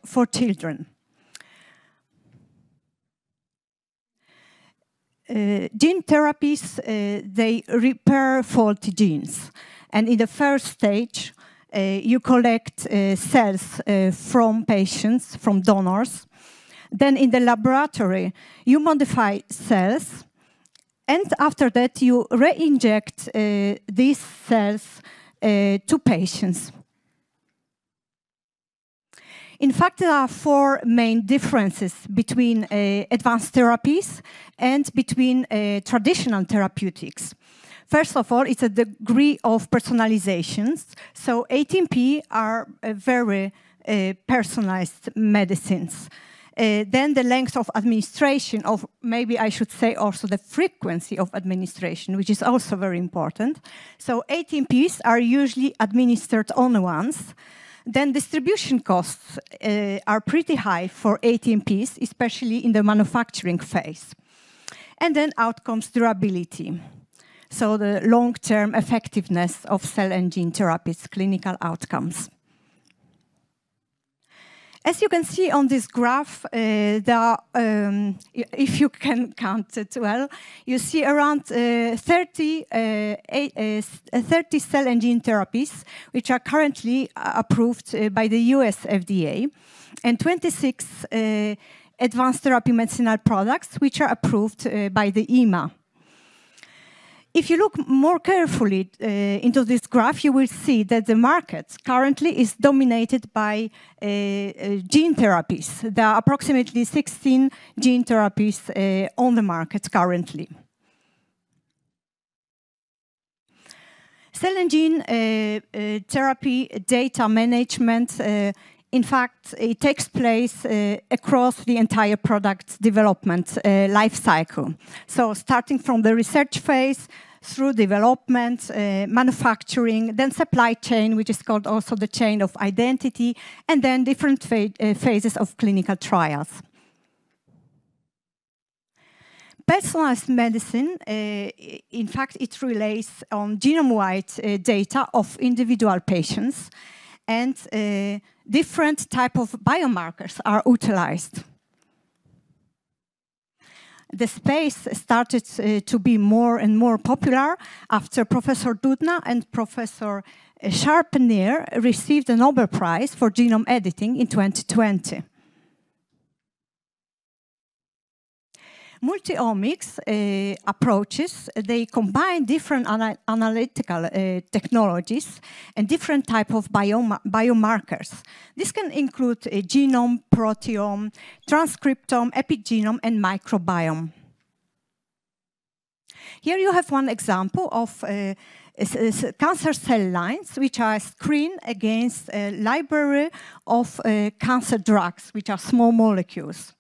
Speaker 6: for children. Gene therapies, they repair faulty genes. And in the first stage, you collect cells from patients, from donors. Then in the laboratory, you modify cells. And after that, you re-inject these cells to patients. In fact, there are 4 main differences between advanced therapies and between traditional therapeutics. First of all, it's a degree of personalizations. So ATMP are very personalized medicines. Then the length of administration, of maybe I should say also the frequency of administration, which is also very important. So ATMPs are usually administered only once. Then distribution costs are pretty high for ATMPs, especially in the manufacturing phase. And then outcomes durability. So the long-term effectiveness of cell and gene therapies, clinical outcomes. As you can see on this graph, if you can count it well, you see around 30 cell and gene therapies, which are currently approved by the US FDA, and 26 advanced therapy medicinal products, which are approved by the EMA. If you look more carefully into this graph, you will see that the market currently is dominated by gene therapies. There are approximately 16 gene therapies on the market currently. Cell and gene therapy data management, in fact, it takes place across the entire product development life cycle. So starting from the research phase, through development, manufacturing, then supply chain, which is called also the chain of identity, and then different phases of clinical trials. Personalized medicine, in fact, it relies on genome-wide data of individual patients, and different type of biomarkers are utilized. The space started to be more and more popular after Professor Dudna and Professor Charpentier received the Nobel Prize for genome editing in 2020. Multi-omics approaches, they combine different analytical technologies and different type of biomarkers. This can include a genome, proteome, transcriptome, epigenome, and microbiome. Here you have one example of cancer cell lines, which are screened against a library of cancer drugs, which are small molecules.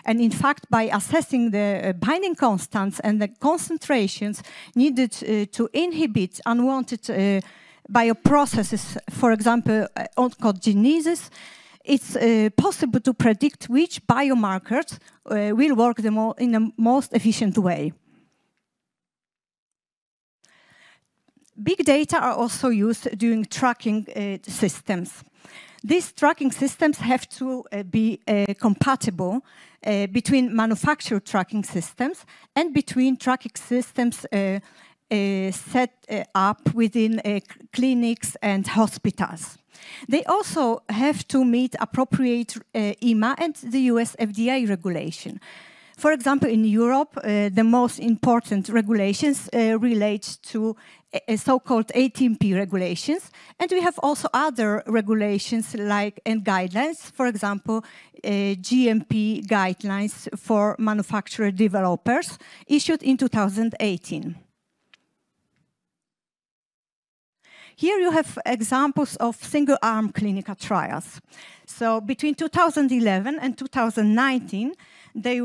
Speaker 6: And in fact, by assessing the binding constants and the concentrations needed to inhibit unwanted bioprocesses, for example, oncogenesis, it's possible to predict which biomarkers will work in the most efficient way. Big data are also used during tracking systems. These tracking systems have to be compatible between manufactured tracking systems and between tracking systems set up within clinics and hospitals. They also have to meet appropriate EMA and the US FDA regulation. For example, in Europe, the most important regulations relate to so-called ATMP regulations, and we have also other regulations and guidelines, for example, GMP guidelines for manufacturer developers issued in 2018. Here you have examples of single-arm clinical trials. So between 2011 and 2019, there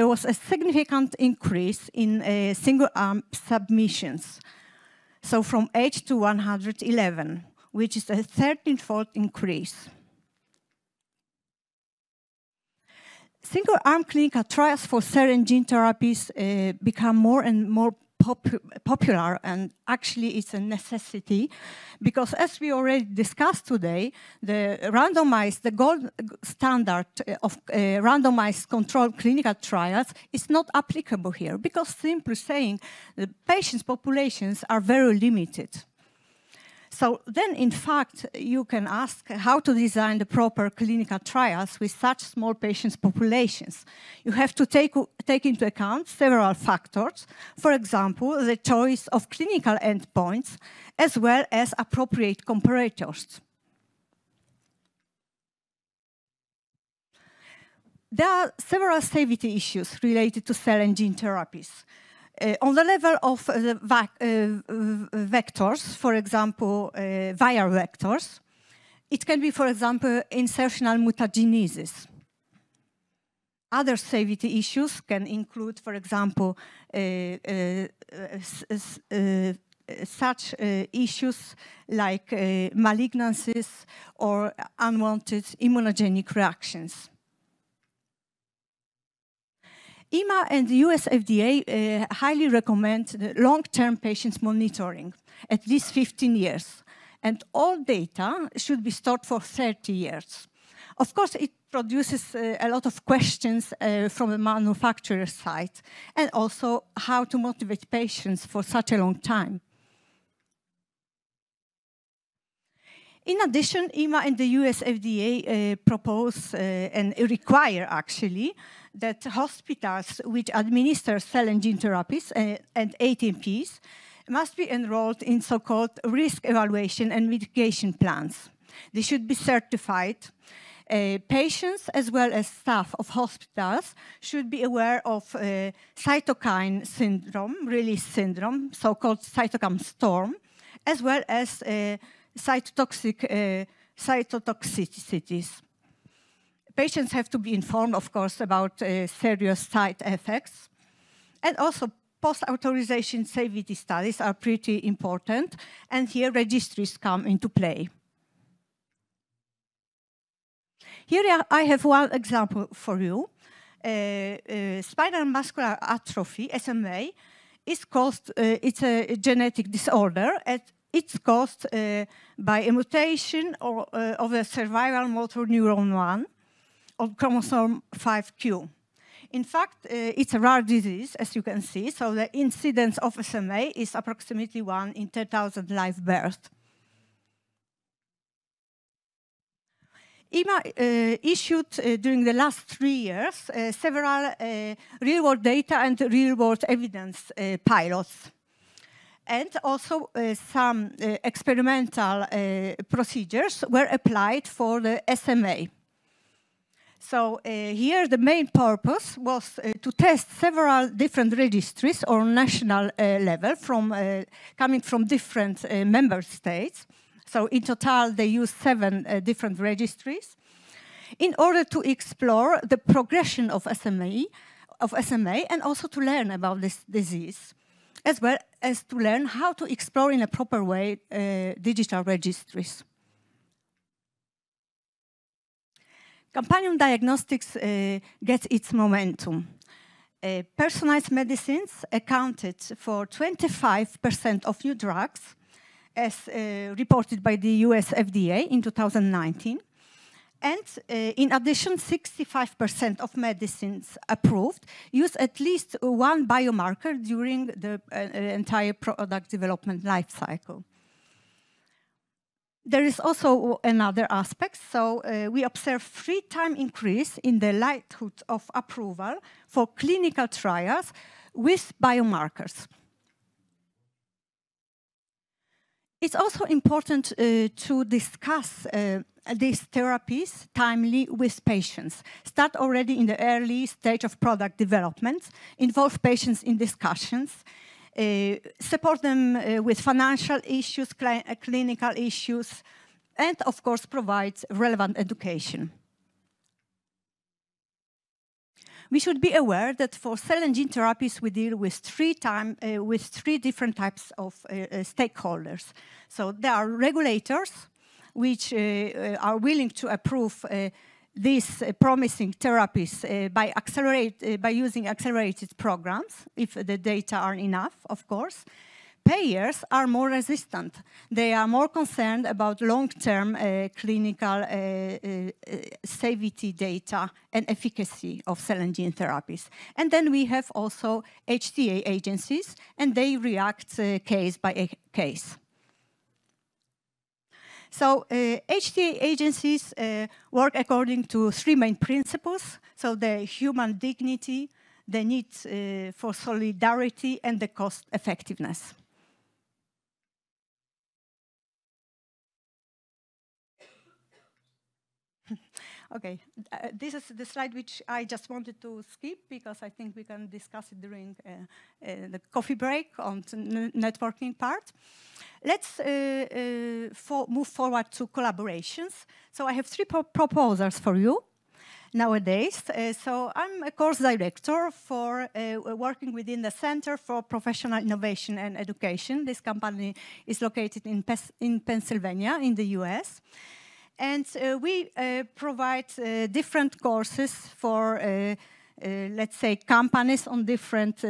Speaker 6: was a significant increase in single-arm submissions. So from 8 to 111, which is a 13-fold increase. Single-arm clinical trials for cell and gene therapies become more and more popular, and actually it's a necessity, because as we already discussed today, the gold standard of randomized controlled clinical trials is not applicable here, because simply saying the patients' populations are very limited. So then, in fact, you can ask how to design the proper clinical trials with such small patient populations. You have to take into account several factors, for example, the choice of clinical endpoints, as well as appropriate comparators. There are several safety issues related to cell and gene therapies. On the level of the vectors, for example, viral vectors, it can be, for example, insertional mutagenesis. Other safety issues can include, for example, such issues like malignancies or unwanted immunogenic reactions. EMA and the US FDA highly recommend the long-term patients monitoring, at least 15 years. and all data should be stored for 30 years. Of course, it produces a lot of questions from the manufacturer side, and also how to motivate patients for such a long time. In addition, EMA and the US FDA propose and require actually that hospitals which administer cell and gene therapies and ATMPs must be enrolled in so-called risk evaluation and mitigation plans. They should be certified. Patients as well as staff of hospitals should be aware of cytokine syndrome, release syndrome, so-called cytokine storm, as well as cytotoxicities. Patients have to be informed, of course, about serious side effects. And also, post-authorization safety studies are pretty important, and here registries come into play. Here I have one example for you. Spinal muscular atrophy, SMA, is caused, it's a genetic disorder, and it's caused by a mutation of the survival motor neuron 1 on chromosome 5q. In fact, it's a rare disease, as you can see, so the incidence of SMA is approximately 1 in 10,000 live births. EMA issued during the last 3 years several real-world data and real-world evidence pilots, and also some experimental procedures were applied for the SMA. So here the main purpose was to test several different registries on national level coming from different member states. So in total, they used 7 different registries in order to explore the progression of SMA, and also to learn about this disease, as well as to learn how to explore in a proper way digital registries. Companion diagnostics gets its momentum. Personalized medicines accounted for 25% of new drugs, as reported by the US FDA in 2019. And in addition, 65% of medicines approved use at least one biomarker during the entire product development life cycle. There is also another aspect. So we observe 3-time increase in the likelihood of approval for clinical trials with biomarkers. It's also important to discuss these therapies timely with patients. Start already in the early stage of product development, involve patients in discussions, support them with financial issues, clinical issues, and of course provide relevant education. We should be aware that for cell and gene therapies, we deal with 3 different types of stakeholders. So there are regulators, which are willing to approve these promising therapies by using accelerated programs, if the data are enough, of course. Payers are more resistant. They are more concerned about long-term clinical safety data and efficacy of cell and gene therapies. And then we have also HTA agencies, and they react case by case. So HTA agencies work according to 3 main principles. So the human dignity, the need for solidarity, and the cost effectiveness. Okay, this is the slide which I just wanted to skip because I think we can discuss it during the coffee break on the networking part. Let's move forward to collaborations. So I have 3 proposals for you nowadays. So I'm a course director for working within the Center for Professional Innovation and Education. This company is located in Pennsylvania in the US. And we provide different courses for let's say, companies on different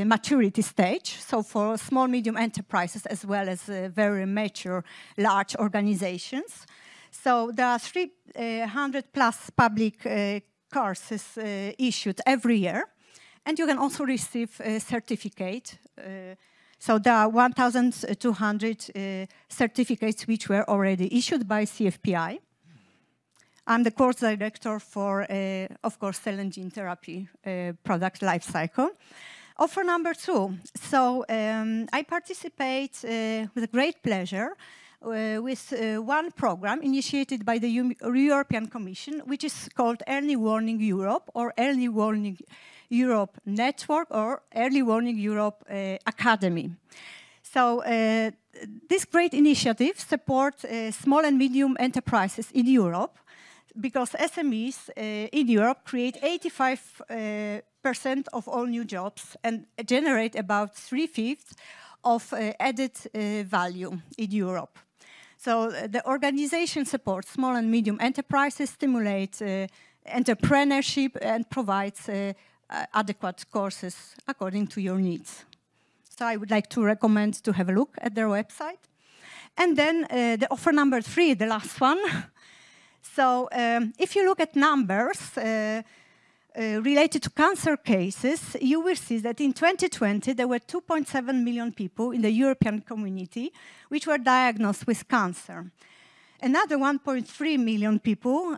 Speaker 6: maturity stage. So for small, medium enterprises as well as very mature, large organizations. So there are 300 plus public courses issued every year. And you can also receive a certificate. So there are 1,200 certificates which were already issued by CFPI. I'm the course director for, of course, cell and gene therapy product life cycle. Offer number 2. So I participate with great pleasure with one program initiated by the European Commission, which is called Early Warning Europe, or Early Warning Europe Network, or Early Warning Europe Academy. So this great initiative supports small and medium enterprises in Europe, because SMEs in Europe create 85% of all new jobs and generate about 3/5 of added value in Europe. So the organization supports small and medium enterprises, stimulates entrepreneurship, and provides adequate courses according to your needs. So I would like to recommend to have a look at their website. And then the offer number 3, the last one. So if you look at numbers related to cancer cases, you will see that in 2020 there were 2.7 million people in the European community which were diagnosed with cancer. Another 1.3 million people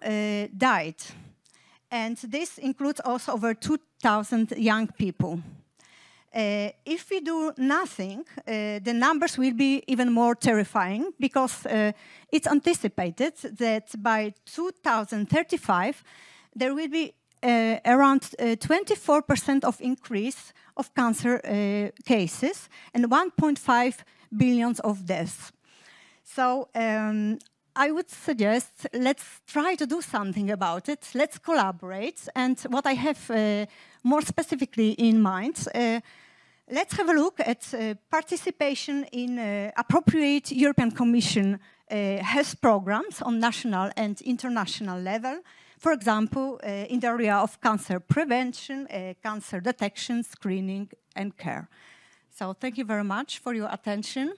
Speaker 6: died. And this includes also over 2,000 young people. If we do nothing, the numbers will be even more terrifying, because it's anticipated that by 2035 there will be around 24% of increase of cancer cases and 1.5 billion of deaths. So I would suggest let's try to do something about it. Let's collaborate. And what I have more specifically in mind, let's have a look at participation in appropriate European Commission health programs on national and international level. For example, in the area of cancer prevention, cancer detection, screening, and care. So thank you very much for your attention.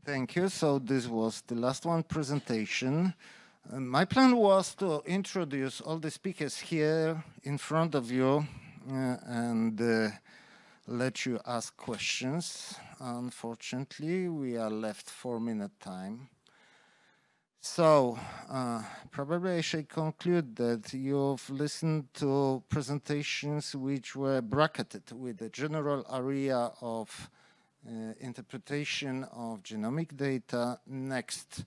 Speaker 1: Thank you. So this was the last one presentation. My plan was to introduce all the speakers here in front of you and let you ask questions. Unfortunately, we are left 4-minute time. So probably I should conclude that you've listened to presentations which were bracketed with the general area of interpretation of genomic data. Next,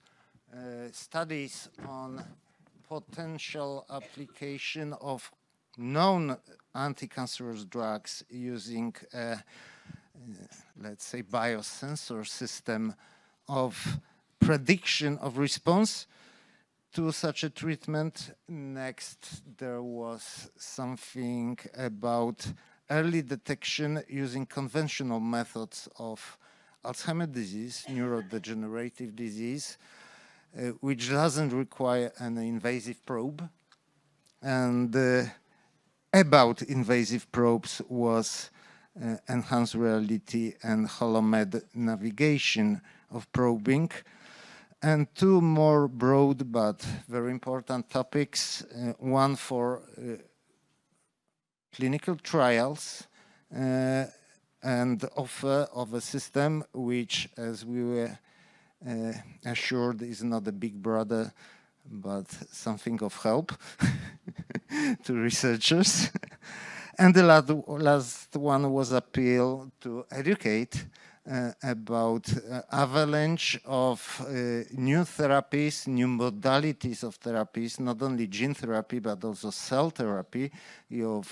Speaker 1: studies on potential application of known anti-cancerous drugs using let's say biosensor system of prediction of response to such a treatment. Next, there was something about early detection using conventional methods of Alzheimer's disease, neurodegenerative disease, which doesn't require an invasive probe. And about invasive probes was enhanced reality and HoloMed navigation of probing. And 2 more broad but very important topics, one for clinical trials and offer of a system which, as we were assured, is not a big brother, but something of help to researchers. And the last one was appeal to educate about avalanche of new therapies, new modalities of therapies, not only gene therapy, but also cell therapy. You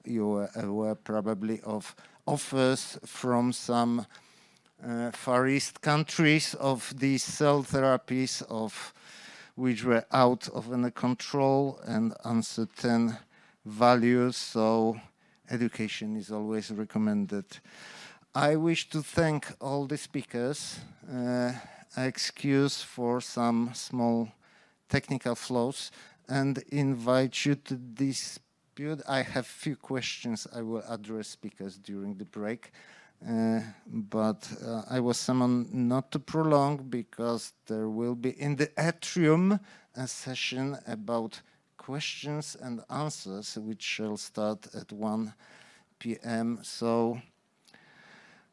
Speaker 1: are aware probably of offers from some Far East countries of these cell therapies which were out of any control and uncertain values, so education is always recommended. I wish to thank all the speakers excuse for some small technical flaws and invite you to dispute. I have few questions I will address speakers during the break, but I was summoned not to prolong because there will be in the atrium a session about questions and answers, which shall start at 1 p.m. So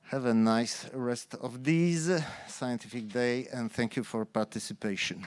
Speaker 1: have a nice rest of this scientific day, and thank you for participation.